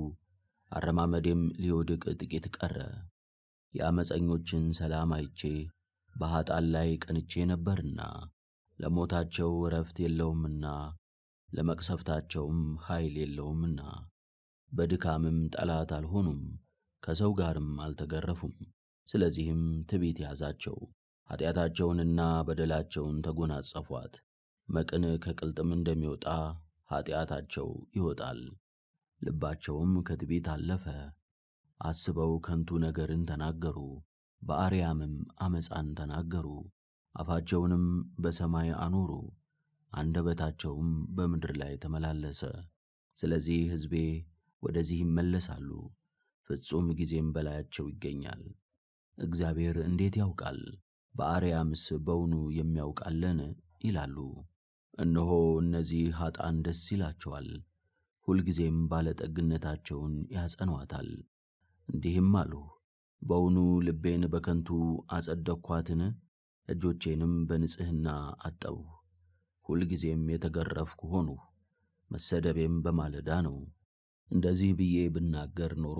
አረማመዴም ሊወድቅ ጥቂት ቀረ። የአመፀኞችን ሰላም አይቼ በኃጥአን ላይ ቀንቼ ነበርና፣ ለሞታቸው ዕረፍት የለውምና ለመቅሰፍታቸውም ኃይል የለውምና። በድካምም ጠላት አልሆኑም፣ ከሰው ጋርም አልተገረፉም። ስለዚህም ትዕቢት ያዛቸው፣ ኃጢአታቸውንና በደላቸውን ተጎናጸፏት። መቅን ከቅልጥም እንደሚወጣ ኃጢአታቸው ይወጣል። ልባቸውም ከትዕቢት አለፈ፣ አስበው ከንቱ ነገርን ተናገሩ። በአርያምም ዓመፃን ተናገሩ፣ አፋቸውንም በሰማይ አኖሩ፣ አንደበታቸውም በምድር ላይ ተመላለሰ። ስለዚህ ሕዝቤ ወደዚህ ይመለሳሉ፣ ፍጹም ጊዜም በላያቸው ይገኛል። እግዚአብሔር እንዴት ያውቃል? በአርያምስ በውኑ የሚያውቃለን? ይላሉ። እነሆ እነዚህ ኀጣን ደስ ይላቸዋል፣ ሁልጊዜም ባለጠግነታቸውን ያጸኗታል። እንዲህም አሉ፣ በውኑ ልቤን በከንቱ አጸደቅኳትን? እጆቼንም በንጽሕና አጠብሁ። ሁልጊዜም የተገረፍኩ ሆንሁ፣ መሰደቤም በማለዳ ነው። እንደዚህ ብዬ ብናገር ኖሮ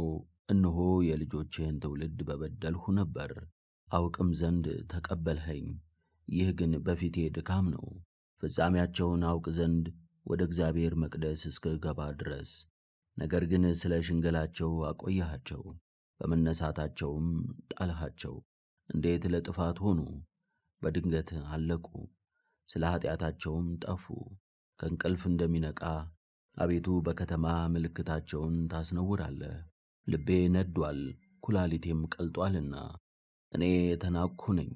እነሆ የልጆችህን ትውልድ በበደልሁ ነበር፣ አውቅም ዘንድ ተቀበልኸኝ። ይህ ግን በፊቴ ድካም ነው፣ ፍጻሜያቸውን አውቅ ዘንድ ወደ እግዚአብሔር መቅደስ እስክገባ ድረስ። ነገር ግን ስለ ሽንገላቸው አቆየሃቸው፣ በመነሳታቸውም ጣልሃቸው። እንዴት ለጥፋት ሆኑ! በድንገት አለቁ፣ ስለ ኃጢአታቸውም ጠፉ። ከእንቅልፍ እንደሚነቃ አቤቱ በከተማ ምልክታቸውን ታስነውራለህ። ልቤ ነዷል፣ ኩላሊቴም ቀልጧልና። እኔ የተናቅሁ ነኝ፣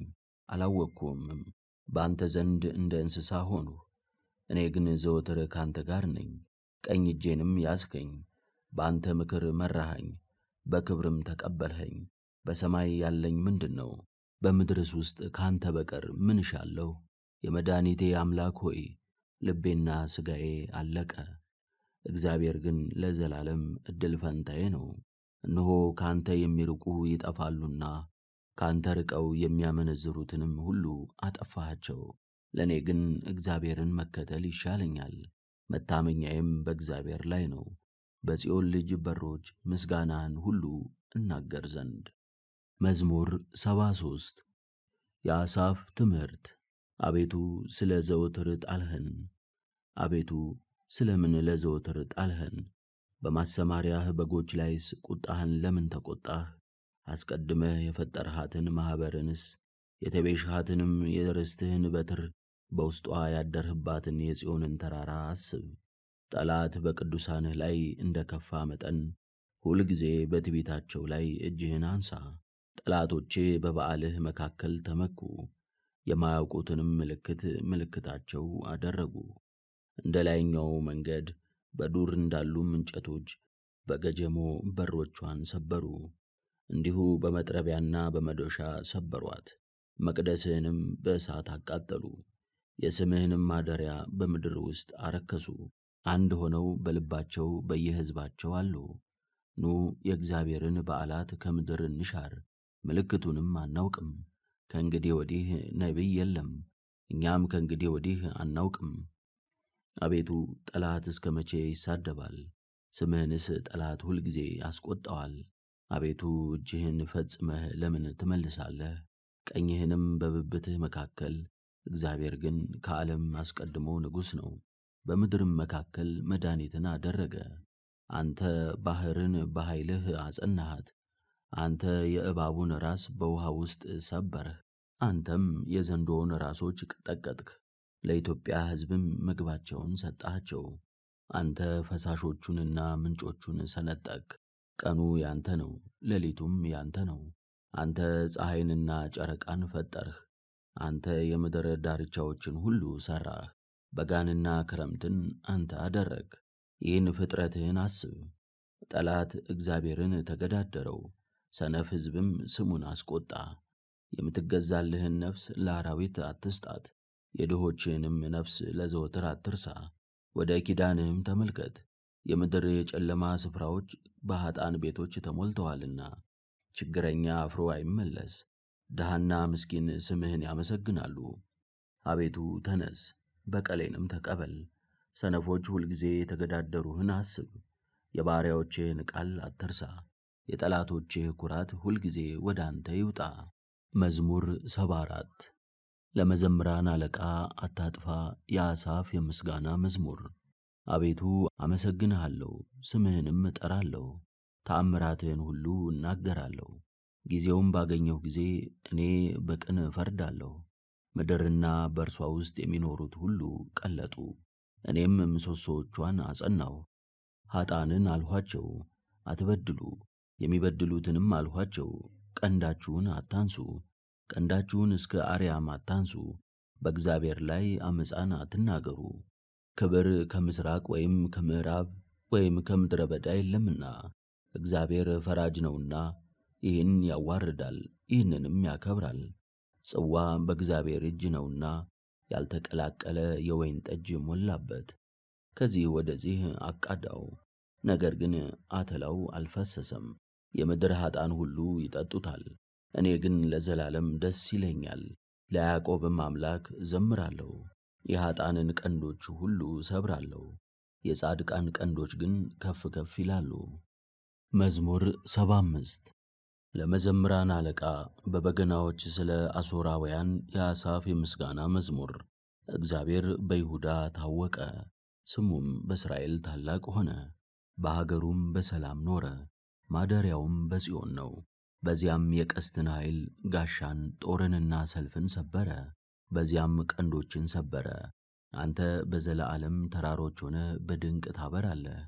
አላወቅሁምም፣ በአንተ ዘንድ እንደ እንስሳ ሆንሁ። እኔ ግን ዘወትር ካንተ ጋር ነኝ፣ ቀኝ እጄንም ያዝከኝ። በአንተ ምክር መራኸኝ፣ በክብርም ተቀበልኸኝ። በሰማይ ያለኝ ምንድን ነው? በምድርስ ውስጥ ካንተ በቀር ምን እሻለሁ? የመድኃኒቴ አምላክ ሆይ ልቤና ሥጋዬ አለቀ። እግዚአብሔር ግን ለዘላለም ዕድል ፈንታዬ ነው። እነሆ ካንተ የሚርቁ ይጠፋሉና ካንተ ርቀው የሚያመነዝሩትንም ሁሉ አጠፋሃቸው። ለእኔ ግን እግዚአብሔርን መከተል ይሻለኛል፣ መታመኛዬም በእግዚአብሔር ላይ ነው። በጽዮን ልጅ በሮች ምስጋናህን ሁሉ እናገር ዘንድ። መዝሙር 73 የአሳፍ ትምህርት። አቤቱ ስለ ዘወትር ጣልኸን፣ አቤቱ ስለ ምን ለዘወትር ጣልኸን? በማሰማሪያህ በጎች ላይስ ቁጣህን ለምን ተቈጣህ? አስቀድመህ የፈጠርሃትን ማኅበርንስ የተቤዥሃትንም የርስትህን በትር በውስጧ ያደርህባትን የጽዮንን ተራራ አስብ። ጠላት በቅዱሳንህ ላይ እንደ ከፋ መጠን ሁልጊዜ በትዕቢታቸው ላይ እጅህን አንሣ። ጠላቶቼ በበዓልህ መካከል ተመኩ፣ የማያውቁትንም ምልክት ምልክታቸው አደረጉ። እንደ ላይኛው መንገድ በዱር እንዳሉም እንጨቶች በገጀሞ በሮቿን ሰበሩ። እንዲሁ በመጥረቢያና በመዶሻ ሰበሯት። መቅደስህንም በእሳት አቃጠሉ፣ የስምህንም ማደሪያ በምድር ውስጥ አረከሱ። አንድ ሆነው በልባቸው በየሕዝባቸው አሉ። ኑ የእግዚአብሔርን በዓላት ከምድር እንሻር፣ ምልክቱንም አናውቅም። ከእንግዲህ ወዲህ ነቢይ የለም፣ እኛም ከእንግዲህ ወዲህ አናውቅም። አቤቱ ጠላት እስከ መቼ ይሳደባል? ስምህንስ ጠላት ሁልጊዜ ያስቈጣዋል። አቤቱ እጅህን ፈጽመህ ለምን ትመልሳለህ? ቀኝህንም በብብትህ መካከል። እግዚአብሔር ግን ከዓለም አስቀድሞ ንጉሥ ነው፣ በምድርም መካከል መድኃኒትን አደረገ። አንተ ባሕርን በኃይልህ አጸናሃት፣ አንተ የእባቡን ራስ በውኃ ውስጥ ሰበርህ፣ አንተም የዘንዶውን ራሶች ቀጠቀጥህ። ለኢትዮጵያ ሕዝብም ምግባቸውን ሰጣቸው። አንተ ፈሳሾቹንና ምንጮቹን ሰነጠቅህ። ቀኑ ያንተ ነው፣ ሌሊቱም ያንተ ነው። አንተ ፀሐይንና ጨረቃን ፈጠርህ። አንተ የምድር ዳርቻዎችን ሁሉ ሠራህ። በጋንና ክረምትን አንተ አደረግህ። ይህን ፍጥረትህን አስብ። ጠላት እግዚአብሔርን ተገዳደረው፣ ሰነፍ ሕዝብም ስሙን አስቈጣ። የምትገዛልህን ነፍስ ለአራዊት አትስጣት፣ የድሆችህንም ነፍስ ለዘወትር አትርሳ። ወደ ኪዳንህም ተመልከት፣ የምድር የጨለማ ስፍራዎች በኀጣን ቤቶች ተሞልተዋልና። ችግረኛ አፍሮ አይመለስ፣ ድሃና ምስኪን ስምህን ያመሰግናሉ። አቤቱ ተነስ፣ በቀሌንም ተቀበል። ሰነፎች ሁልጊዜ የተገዳደሩህን አስብ፣ የባሪያዎችህን ቃል አትርሳ። የጠላቶችህ ኩራት ሁልጊዜ ወደ አንተ ይውጣ። መዝሙር 74 ለመዘምራን አለቃ አታጥፋ፣ የአሳፍ የምስጋና መዝሙር። አቤቱ አመሰግንሃለሁ፣ ስምህንም እጠራለሁ፣ ተአምራትህን ሁሉ እናገራለሁ። ጊዜውም ባገኘሁ ጊዜ እኔ በቅን እፈርዳለሁ። ምድርና በእርሷ ውስጥ የሚኖሩት ሁሉ ቀለጡ። እኔም ምሰሶዎቿን አጸናሁ። ኀጣንን አልኋቸው፣ አትበድሉ፣ የሚበድሉትንም አልኋቸው፣ ቀንዳችሁን አታንሱ፣ ቀንዳችሁን እስከ አርያም አታንሱ፣ በእግዚአብሔር ላይ ዓመፃን አትናገሩ። ክብር ከምሥራቅ ወይም ከምዕራብ ወይም ከምድረ በዳ የለምና፣ እግዚአብሔር ፈራጅ ነውና ይህን ያዋርዳል፣ ይህንንም ያከብራል። ጽዋ በእግዚአብሔር እጅ ነውና ያልተቀላቀለ የወይን ጠጅ ሞላበት። ከዚህ ወደዚህ አቃዳው፣ ነገር ግን አተላው አልፈሰሰም። የምድር ኀጣን ሁሉ ይጠጡታል። እኔ ግን ለዘላለም ደስ ይለኛል፣ ለያዕቆብም አምላክ እዘምራለሁ። የኀጣንን ቀንዶች ሁሉ እሰብራለሁ፣ የጻድቃን ቀንዶች ግን ከፍ ከፍ ይላሉ። መዝሙር 75 ለመዘምራን አለቃ በበገናዎች ስለ አሦራውያን የአሳፍ የምስጋና መዝሙር። እግዚአብሔር በይሁዳ ታወቀ፣ ስሙም በእስራኤል ታላቅ ሆነ። በሀገሩም በሰላም ኖረ፣ ማደሪያውም በጽዮን ነው። በዚያም የቀስትን ኃይል ጋሻን፣ ጦርንና ሰልፍን ሰበረ፣ በዚያም ቀንዶችን ሰበረ። አንተ በዘላለም ተራሮች ሆነ በድንቅ ታበራለህ።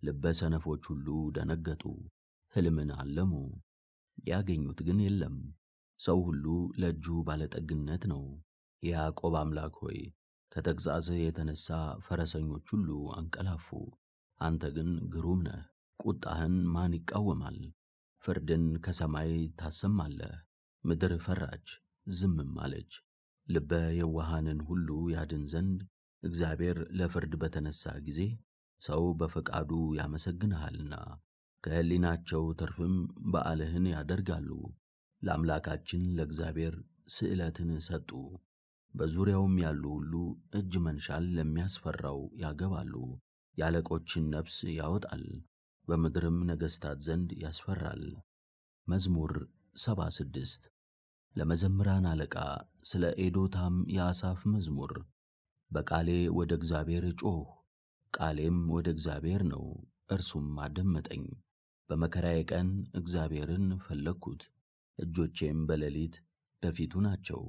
ልበ ሰነፎች ሁሉ ደነገጡ፣ ሕልምን አለሙ፣ ያገኙት ግን የለም። ሰው ሁሉ ለእጁ ባለጠግነት ነው። የያዕቆብ አምላክ ሆይ ከተግሣጽህ የተነሣ ፈረሰኞች ሁሉ አንቀላፉ። አንተ ግን ግሩም ነህ፣ ቁጣህን ማን ይቃወማል? ፍርድን ከሰማይ ታሰማለህ። ምድር ፈራች ዝምም አለች። ልበ የዋሃንን ሁሉ ያድን ዘንድ እግዚአብሔር ለፍርድ በተነሣ ጊዜ ሰው በፈቃዱ ያመሰግንሃልና፣ ከሕሊናቸው ትርፍም በዓልህን ያደርጋሉ። ለአምላካችን ለእግዚአብሔር ስእለትን ሰጡ። በዙሪያውም ያሉ ሁሉ እጅ መንሻል ለሚያስፈራው ያገባሉ። የአለቆችን ነፍስ ያወጣል፣ በምድርም ነገሥታት ዘንድ ያስፈራል። መዝሙር 76 ለመዘምራን አለቃ ስለ ኤዶታም የአሳፍ መዝሙር። በቃሌ ወደ እግዚአብሔር ጮኽሁ፣ ቃሌም ወደ እግዚአብሔር ነው፣ እርሱም አደመጠኝ። በመከራዬ ቀን እግዚአብሔርን ፈለግሁት፣ እጆቼም በሌሊት በፊቱ ናቸው።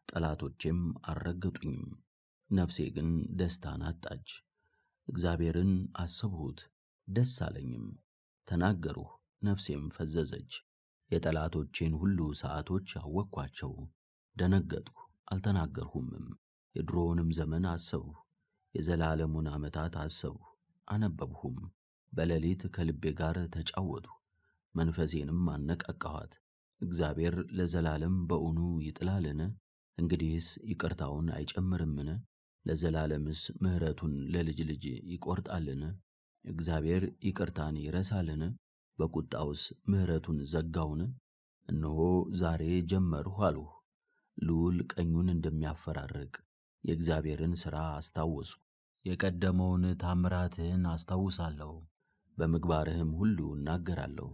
ጠላቶቼም አልረገጡኝም፣ ነፍሴ ግን ደስታን አጣች። እግዚአብሔርን አሰብሁት፣ ደስ አለኝም፣ ተናገርሁ፣ ነፍሴም ፈዘዘች። የጠላቶቼን ሁሉ ሰዓቶች አወቅኋቸው፣ ደነገጥሁ አልተናገርሁምም። የድሮውንም ዘመን አሰብሁ፣ የዘላለሙን ዓመታት አሰብሁ አነበብሁም። በሌሊት ከልቤ ጋር ተጫወትሁ፣ መንፈሴንም አነቃቃኋት። እግዚአብሔር ለዘላለም በእውኑ ይጥላልን? እንግዲህስ ይቅርታውን አይጨምርምን? ለዘላለምስ ምሕረቱን ለልጅ ልጅ ይቈርጣልን? እግዚአብሔር ይቅርታን ይረሳልን? በቁጣውስ ምሕረቱን ዘጋውን? እነሆ ዛሬ ጀመርሁ አልሁ፣ ልዑል ቀኙን እንደሚያፈራርቅ የእግዚአብሔርን ሥራ አስታወስሁ። የቀደመውን ታምራትህን አስታውሳለሁ፣ በምግባርህም ሁሉ እናገራለሁ፣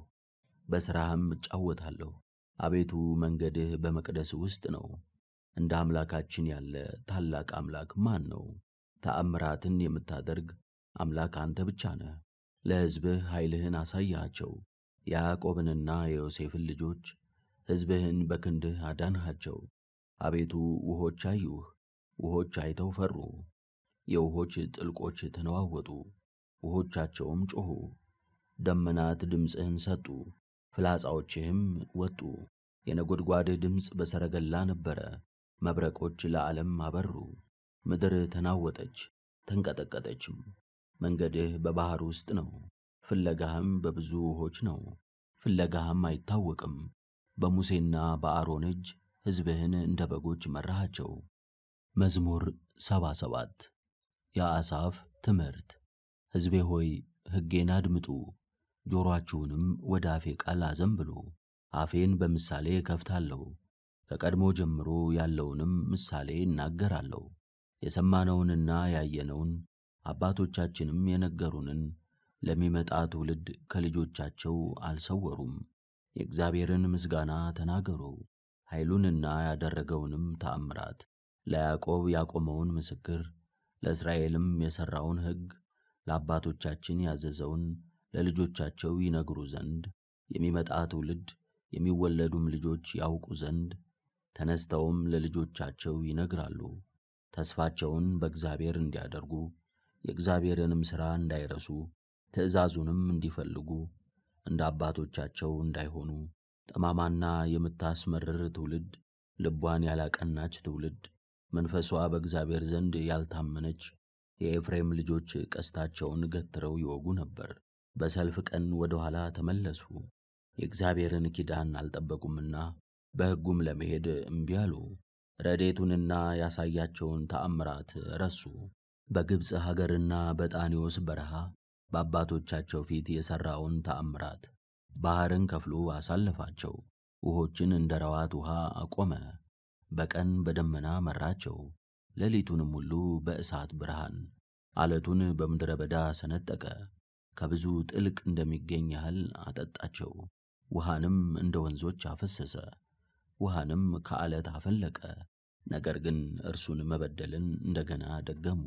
በሥራህም እጫወታለሁ። አቤቱ መንገድህ በመቅደስ ውስጥ ነው። እንደ አምላካችን ያለ ታላቅ አምላክ ማን ነው? ተአምራትን የምታደርግ አምላክ አንተ ብቻ ነህ። ለሕዝብህ ኃይልህን አሳያቸው። የያዕቆብንና የዮሴፍን ልጆች ሕዝብህን በክንድህ አዳንሃቸው። አቤቱ ውኆች አዩህ፣ ውኆች አይተው ፈሩ። የውኆች ጥልቆች ተነዋወጡ፣ ውኆቻቸውም ጮኹ። ደመናት ድምፅህን ሰጡ፣ ፍላጻዎችህም ወጡ። የነጐድጓድህ ድምፅ በሰረገላ ነበረ፣ መብረቆች ለዓለም አበሩ። ምድር ተናወጠች ተንቀጠቀጠችም። መንገድህ በባሕር ውስጥ ነው፣ ፍለጋህም በብዙ ውኆች ነው። ፍለጋህም አይታወቅም። በሙሴና በአሮን እጅ ሕዝብህን እንደ በጎች መራሃቸው። መዝሙር 77 የአሳፍ ትምህርት። ሕዝቤ ሆይ ሕጌን አድምጡ፣ ጆሮአችሁንም ወደ አፌ ቃል አዘንብሉ። አፌን በምሳሌ እከፍታለሁ፣ ከቀድሞ ጀምሮ ያለውንም ምሳሌ እናገራለሁ። የሰማነውንና ያየነውን አባቶቻችንም የነገሩንን ለሚመጣ ትውልድ ከልጆቻቸው አልሰወሩም። የእግዚአብሔርን ምስጋና ተናገሩ፣ ኃይሉንና ያደረገውንም ተአምራት፣ ለያዕቆብ ያቆመውን ምስክር፣ ለእስራኤልም የሠራውን ሕግ፣ ለአባቶቻችን ያዘዘውን ለልጆቻቸው ይነግሩ ዘንድ የሚመጣ ትውልድ የሚወለዱም ልጆች ያውቁ ዘንድ ተነስተውም ለልጆቻቸው ይነግራሉ። ተስፋቸውን በእግዚአብሔር እንዲያደርጉ የእግዚአብሔርንም ሥራ እንዳይረሱ ትእዛዙንም እንዲፈልጉ እንደ አባቶቻቸው እንዳይሆኑ ጠማማና የምታስመርር ትውልድ፣ ልቧን ያላቀናች ትውልድ፣ መንፈሷ በእግዚአብሔር ዘንድ ያልታመነች የኤፍሬም ልጆች ቀስታቸውን ገትረው ይወጉ ነበር። በሰልፍ ቀን ወደ ኋላ ተመለሱ፣ የእግዚአብሔርን ኪዳን አልጠበቁምና በሕጉም ለመሄድ እምቢ አሉ። ረድኤቱንና ያሳያቸውን ተአምራት ረሱ። በግብፅ ሀገርና በጣኔዎስ በረሃ በአባቶቻቸው ፊት የሠራውን ተአምራት ባሕርን ከፍሎ አሳለፋቸው። ውኆችን እንደ ረዋት ውኃ አቆመ። በቀን በደመና መራቸው፣ ሌሊቱንም ሁሉ በእሳት ብርሃን። ዓለቱን በምድረ በዳ ሰነጠቀ፣ ከብዙ ጥልቅ እንደሚገኝ ያህል አጠጣቸው። ውሃንም እንደ ወንዞች አፈሰሰ፣ ውሃንም ከዓለት አፈለቀ። ነገር ግን እርሱን መበደልን እንደገና ደገሙ፣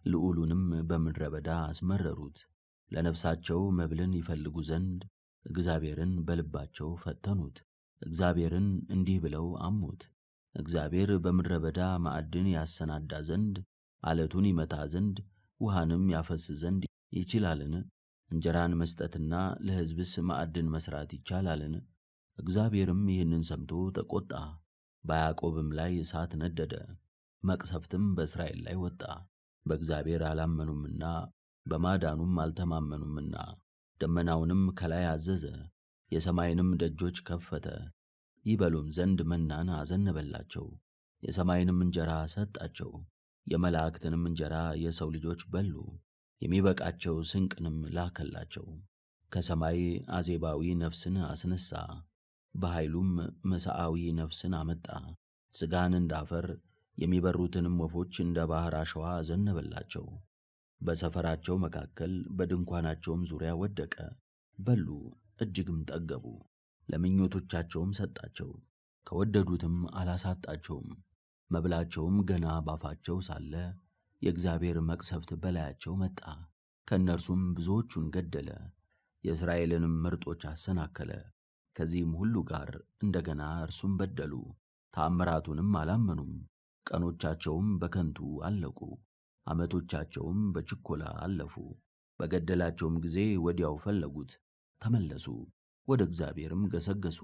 ልዑሉንም በምድረ በዳ አስመረሩት። ለነፍሳቸው መብልን ይፈልጉ ዘንድ እግዚአብሔርን በልባቸው ፈተኑት። እግዚአብሔርን እንዲህ ብለው አሙት፣ እግዚአብሔር በምድረ በዳ ማዕድን ያሰናዳ ዘንድ ዓለቱን ይመታ ዘንድ ውሃንም ያፈስ ዘንድ ይችላልን? እንጀራን መስጠትና ለሕዝብስ ማዕድን መሥራት ይቻላልን? እግዚአብሔርም ይህንን ሰምቶ ተቈጣ። በያዕቆብም ላይ እሳት ነደደ፣ መቅሰፍትም በእስራኤል ላይ ወጣ። በእግዚአብሔር አላመኑምና በማዳኑም አልተማመኑምና። ደመናውንም ከላይ አዘዘ፣ የሰማይንም ደጆች ከፈተ፣ ይበሉም ዘንድ መናን አዘነበላቸው። የሰማይንም እንጀራ ሰጣቸው፣ የመላእክትንም እንጀራ የሰው ልጆች በሉ። የሚበቃቸው ስንቅንም ላከላቸው። ከሰማይ አዜባዊ ነፍስን አስነሣ፣ በኃይሉም መሳዓዊ ነፍስን አመጣ። ሥጋን እንዳፈር የሚበሩትንም ወፎች እንደ ባሕር አሸዋ አዘነበላቸው። በሰፈራቸው መካከል በድንኳናቸውም ዙሪያ ወደቀ። በሉ እጅግም ጠገቡ፣ ለምኞቶቻቸውም ሰጣቸው፣ ከወደዱትም አላሳጣቸውም። መብላቸውም ገና ባፋቸው ሳለ የእግዚአብሔር መቅሰፍት በላያቸው መጣ። ከእነርሱም ብዙዎቹን ገደለ፣ የእስራኤልንም ምርጦች አሰናከለ። ከዚህም ሁሉ ጋር እንደገና እርሱም በደሉ፣ ተአምራቱንም አላመኑም። ቀኖቻቸውም በከንቱ አለቁ፣ ዓመቶቻቸውም በችኰላ አለፉ። በገደላቸውም ጊዜ ወዲያው ፈለጉት፣ ተመለሱ፣ ወደ እግዚአብሔርም ገሰገሱ።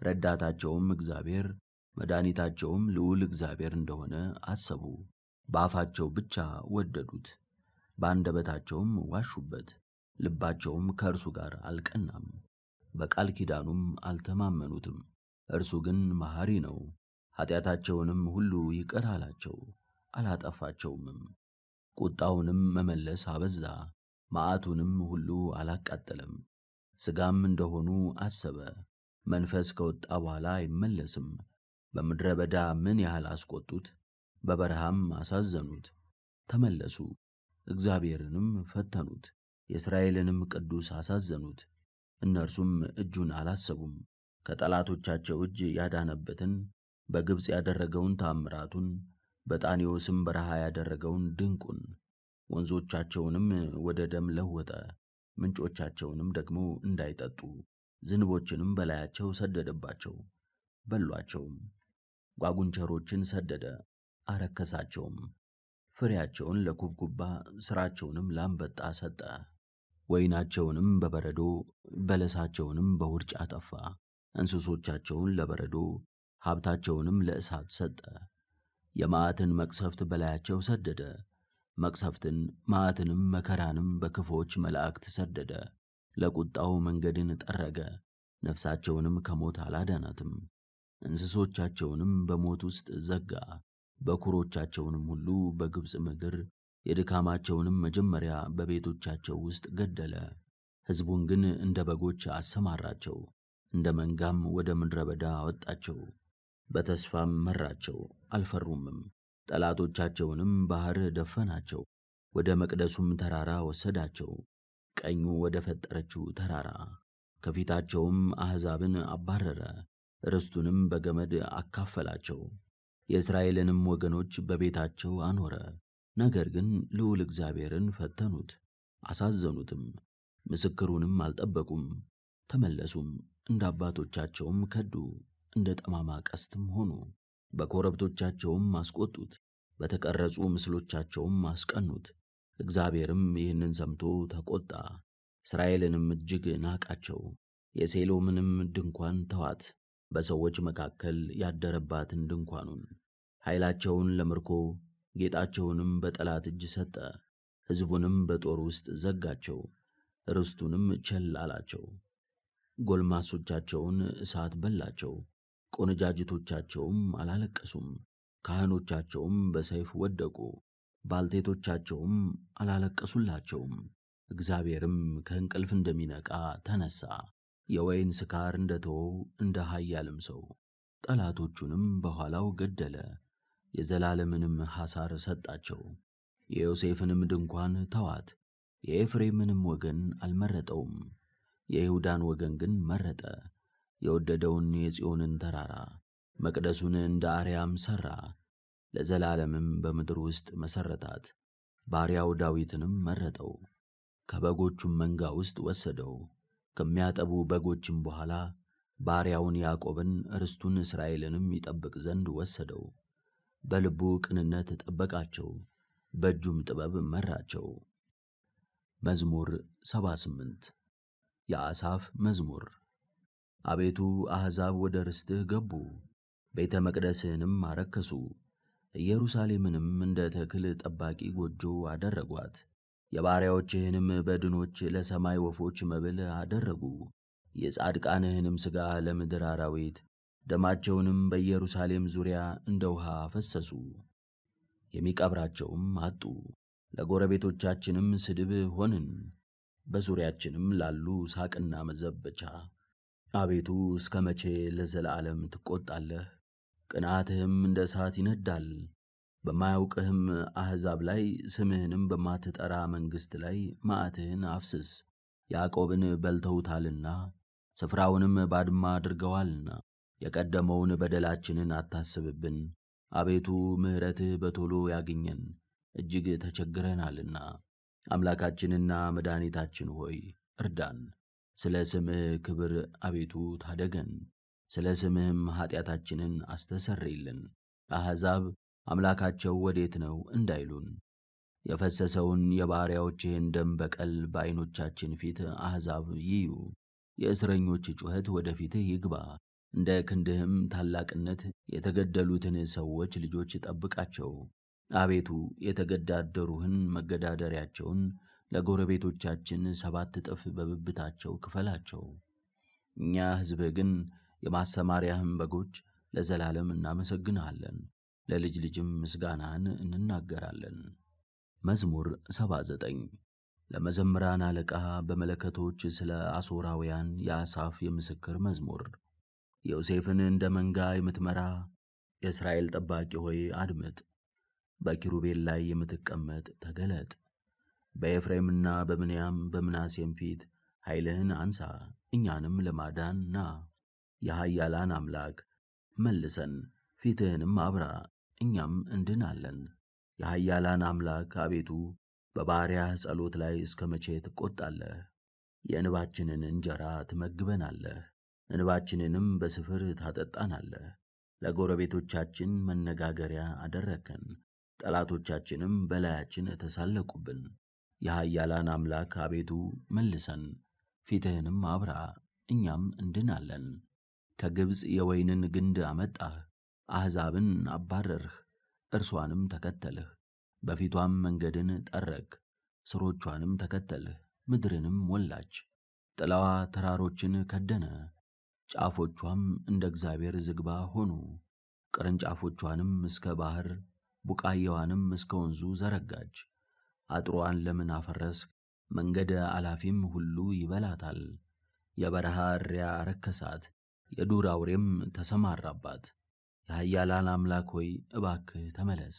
ረዳታቸውም እግዚአብሔር መድኃኒታቸውም ልዑል እግዚአብሔር እንደሆነ አሰቡ። በአፋቸው ብቻ ወደዱት፣ በአንደበታቸውም ዋሹበት። ልባቸውም ከእርሱ ጋር አልቀናም፣ በቃል ኪዳኑም አልተማመኑትም። እርሱ ግን መሐሪ ነው፣ ኃጢአታቸውንም ሁሉ ይቅር አላቸው፣ አላጠፋቸውምም። ቁጣውንም መመለስ አበዛ፣ መዓቱንም ሁሉ አላቃጠለም። ሥጋም እንደሆኑ አሰበ፣ መንፈስ ከወጣ በኋላ አይመለስም። በምድረ በዳ ምን ያህል አስቈጡት፣ በበረሃም አሳዘኑት። ተመለሱ፣ እግዚአብሔርንም ፈተኑት፣ የእስራኤልንም ቅዱስ አሳዘኑት። እነርሱም እጁን አላሰቡም፣ ከጠላቶቻቸው እጅ ያዳነበትን በግብፅ ያደረገውን ተአምራቱን፣ በጣኔዎስም በረሃ ያደረገውን ድንቁን። ወንዞቻቸውንም ወደ ደም ለወጠ፣ ምንጮቻቸውንም ደግሞ እንዳይጠጡ። ዝንቦችንም በላያቸው ሰደደባቸው፣ በሏቸውም። ጓጉንቸሮችን ሰደደ፣ አረከሳቸውም። ፍሬያቸውን ለኩብኩባ ሥራቸውንም ላንበጣ ሰጠ። ወይናቸውንም በበረዶ በለሳቸውንም በውርጭ አጠፋ። እንስሶቻቸውን ለበረዶ ሀብታቸውንም ለእሳት ሰጠ። የመዓትን መቅሰፍት በላያቸው ሰደደ፣ መቅሰፍትን መዓትንም መከራንም በክፉዎች መላእክት ሰደደ። ለቁጣው መንገድን ጠረገ፣ ነፍሳቸውንም ከሞት አላዳናትም። እንስሶቻቸውንም በሞት ውስጥ ዘጋ፣ በኵሮቻቸውንም ሁሉ በግብፅ ምድር የድካማቸውንም መጀመሪያ በቤቶቻቸው ውስጥ ገደለ። ሕዝቡን ግን እንደ በጎች አሰማራቸው፣ እንደ መንጋም ወደ ምድረ በዳ አወጣቸው። በተስፋም መራቸው፣ አልፈሩምም። ጠላቶቻቸውንም ባሕር ደፈናቸው፣ ወደ መቅደሱም ተራራ ወሰዳቸው፣ ቀኙ ወደ ፈጠረችው ተራራ። ከፊታቸውም አሕዛብን አባረረ፣ ርስቱንም በገመድ አካፈላቸው። የእስራኤልንም ወገኖች በቤታቸው አኖረ። ነገር ግን ልዑል እግዚአብሔርን ፈተኑት፣ አሳዘኑትም፣ ምስክሩንም አልጠበቁም። ተመለሱም፣ እንደ አባቶቻቸውም ከዱ፣ እንደ ጠማማ ቀስትም ሆኑ። በኮረብቶቻቸውም አስቆጡት፣ በተቀረጹ ምስሎቻቸውም አስቀኑት። እግዚአብሔርም ይህንን ሰምቶ ተቆጣ፣ እስራኤልንም እጅግ ናቃቸው። የሴሎምንም ድንኳን ተዋት፣ በሰዎች መካከል ያደረባትን ድንኳኑን። ኃይላቸውን ለምርኮ ጌጣቸውንም በጠላት እጅ ሰጠ። ሕዝቡንም በጦር ውስጥ ዘጋቸው፣ ርስቱንም ቸል አላቸው። ጎልማሶቻቸውን እሳት በላቸው፣ ቆነጃጅቶቻቸውም አላለቀሱም። ካህኖቻቸውም በሰይፍ ወደቁ፣ ባልቴቶቻቸውም አላለቀሱላቸውም። እግዚአብሔርም ከእንቅልፍ እንደሚነቃ ተነሣ፣ የወይን ስካር እንደተወው እንደ ኃያልም ሰው። ጠላቶቹንም በኋላው ገደለ፣ የዘላለምንም ሐሳር ሰጣቸው። የዮሴፍንም ድንኳን ተዋት፣ የኤፍሬምንም ወገን አልመረጠውም። የይሁዳን ወገን ግን መረጠ፣ የወደደውን የጽዮንን ተራራ። መቅደሱን እንደ አርያም ሠራ፣ ለዘላለምም በምድር ውስጥ መሠረታት። ባሪያው ዳዊትንም መረጠው፣ ከበጎቹም መንጋ ውስጥ ወሰደው። ከሚያጠቡ በጎችም በኋላ ባሪያውን ያዕቆብን ርስቱን እስራኤልንም ይጠብቅ ዘንድ ወሰደው። በልቡ ቅንነት ጠበቃቸው፣ በእጁም ጥበብ መራቸው። መዝሙር 78 የአሳፍ መዝሙር። አቤቱ አሕዛብ ወደ ርስትህ ገቡ፣ ቤተ መቅደስህንም አረከሱ። ኢየሩሳሌምንም እንደ ተክል ጠባቂ ጎጆ አደረጓት። የባሪያዎችህንም በድኖች ለሰማይ ወፎች መብል አደረጉ። የጻድቃንህንም ሥጋ ለምድር አራዊት፣ ደማቸውንም በኢየሩሳሌም ዙሪያ እንደ ውሃ ፈሰሱ። የሚቀብራቸውም አጡ፣ ለጎረቤቶቻችንም ስድብ ሆንን፣ በዙሪያችንም ላሉ ሳቅና መዘበቻ። አቤቱ እስከ መቼ ለዘላለም ትቈጣለህ? ቅንዓትህም እንደ እሳት ይነድዳል። በማያውቅህም አሕዛብ ላይ ስምህንም በማትጠራ መንግሥት ላይ መዓትህን አፍስስ። ያዕቆብን በልተውታልና ስፍራውንም ባድማ አድርገዋልና። የቀደመውን በደላችንን አታስብብን። አቤቱ ምሕረትህ በቶሎ ያግኘን፣ እጅግ ተቸግረናልና። አምላካችንና መድኃኒታችን ሆይ እርዳን። ስለ ስምህ ክብር አቤቱ ታደገን፣ ስለ ስምህም ኀጢአታችንን አስተሰርይልን። አሕዛብ አምላካቸው ወዴት ነው እንዳይሉን፣ የፈሰሰውን የባሪያዎችህን ደም በቀል በዐይኖቻችን ፊት አሕዛብ ይዩ። የእስረኞች ጩኸት ወደ ፊትህ ይግባ፣ እንደ ክንድህም ታላቅነት የተገደሉትን ሰዎች ልጆች ጠብቃቸው። አቤቱ የተገዳደሩህን መገዳደሪያቸውን ለጎረቤቶቻችን 7 እጥፍ በብብታቸው ክፈላቸው። እኛ ሕዝብህ ግን የማሰማሪያህም በጎች ለዘላለም እናመሰግንሃለን፣ ለልጅ ልጅም ምስጋናህን እንናገራለን። መዝሙር 79 ለመዘምራን አለቃ በመለከቶች ስለ አሦራውያን የአሳፍ የምስክር መዝሙር። ዮሴፍን እንደ መንጋ የምትመራ የእስራኤል ጠባቂ ሆይ አድምጥ። በኪሩቤል ላይ የምትቀመጥ ተገለጥ። በኤፍሬምና በብንያም በምናሴም ፊት ኃይልህን አንሣ፣ እኛንም ለማዳን ና። የኃያላን አምላክ መልሰን፣ ፊትህንም አብራ፣ እኛም እንድናለን። የኃያላን አምላክ አቤቱ በባሪያህ ጸሎት ላይ እስከ መቼ ትቈጣለህ? የእንባችንን እንጀራ ትመግበናለህ፣ እንባችንንም በስፍር ታጠጣናለህ። ለጎረቤቶቻችን መነጋገሪያ አደረግከን፣ ጠላቶቻችንም በላያችን ተሳለቁብን። የኃያላን አምላክ አቤቱ መልሰን፣ ፊትህንም አብራ፣ እኛም እንድናለን። ከግብፅ የወይንን ግንድ አመጣህ፣ አሕዛብን አባረርህ፣ እርሷንም ተከተልህ። በፊቷም መንገድን ጠረግ፣ ሥሮቿንም ተከተልህ፣ ምድርንም ሞላች። ጥላዋ ተራሮችን ከደነ፣ ጫፎቿም እንደ እግዚአብሔር ዝግባ ሆኑ። ቅርንጫፎቿንም እስከ ባሕር፣ ቡቃያዋንም እስከ ወንዙ ዘረጋች። አጥሯን ለምን አፈረስክ? መንገደ አላፊም ሁሉ ይበላታል። የበረሃ እሪያ ረከሳት፣ የዱር አውሬም ተሰማራባት። የኃያላን አምላክ ሆይ እባክህ ተመለስ፣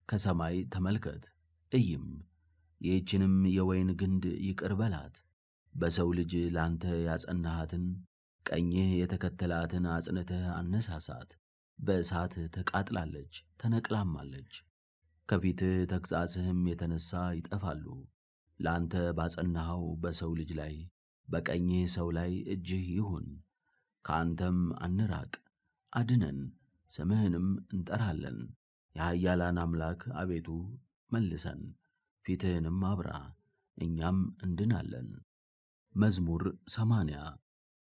ከሰማይ ተመልከት እይም። ይህችንም የወይን ግንድ ይቅር በላት። በሰው ልጅ ላንተ ያጸናሃትን ቀኝህ የተከተላትን አጽንተህ አነሳሳት። በእሳት ተቃጥላለች ተነቅላማለች። ከፊትህ ተግሣጽህም የተነሣ ይጠፋሉ። ለአንተ ባጸናኸው በሰው ልጅ ላይ በቀኝህ ሰው ላይ እጅህ ይሁን። ከአንተም አንራቅ፣ አድነን፣ ስምህንም እንጠራለን። የኃያላን አምላክ አቤቱ መልሰን፣ ፊትህንም አብራ፣ እኛም እንድናለን። መዝሙር 80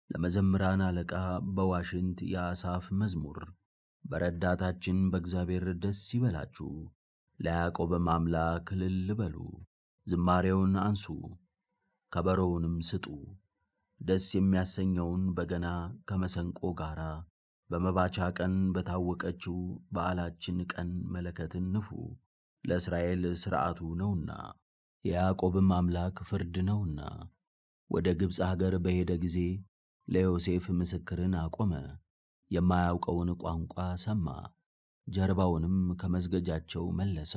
ለመዘምራን አለቃ በዋሽንት የአሳፍ መዝሙር። በረዳታችን በእግዚአብሔር ደስ ይበላችሁ፣ ለያዕቆብም አምላክ እልል በሉ። ዝማሬውን አንሱ፣ ከበሮውንም ስጡ። ደስ የሚያሰኘውን በገና ከመሰንቆ ጋር በመባቻ ቀን በታወቀችው በዓላችን ቀን መለከትን ንፉ። ለእስራኤል ሥርዓቱ ነውና የያዕቆብም አምላክ ፍርድ ነውና። ወደ ግብፅ አገር በሄደ ጊዜ ለዮሴፍ ምስክርን አቆመ። የማያውቀውን ቋንቋ ሰማ፣ ጀርባውንም ከመስገጃቸው መለሰ።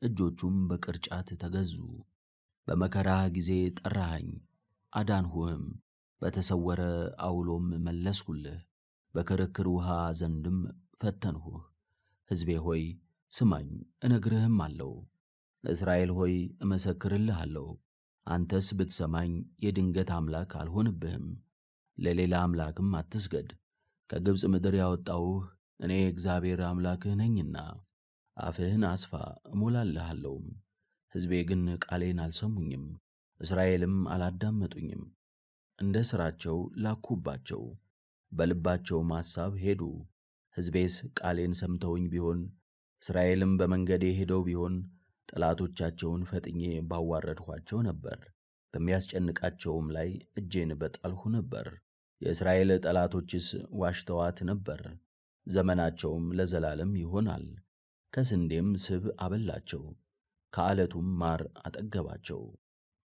እጆቹም በቅርጫት ተገዙ። በመከራህ ጊዜ ጠራኸኝ፣ አዳንሁህም። በተሰወረ አውሎም መለስሁልህ፣ በክርክር ውሃ ዘንድም ፈተንሁህ። ሕዝቤ ሆይ ስማኝ እነግርህም አለው። እስራኤል ሆይ እመሰክርልሃለሁ። አንተስ ብትሰማኝ የድንገት አምላክ አልሆንብህም፣ ለሌላ አምላክም አትስገድ። ከግብፅ ምድር ያወጣሁህ እኔ እግዚአብሔር አምላክህ ነኝና። አፍህን አስፋ እሞላልሃለሁም። ሕዝቤ ግን ቃሌን አልሰሙኝም፣ እስራኤልም አላዳመጡኝም። እንደ ሥራቸው ላኩባቸው፣ በልባቸውም ሐሳብ ሄዱ። ሕዝቤስ ቃሌን ሰምተውኝ ቢሆን እስራኤልም በመንገዴ ሄደው ቢሆን ጠላቶቻቸውን ፈጥኜ ባዋረድኋቸው ነበር፣ በሚያስጨንቃቸውም ላይ እጄን በጣልሁ ነበር። የእስራኤል ጠላቶችስ ዋሽተዋት ነበር፣ ዘመናቸውም ለዘላለም ይሆናል። ከስንዴም ስብ አበላቸው፣ ከዓለቱም ማር አጠገባቸው።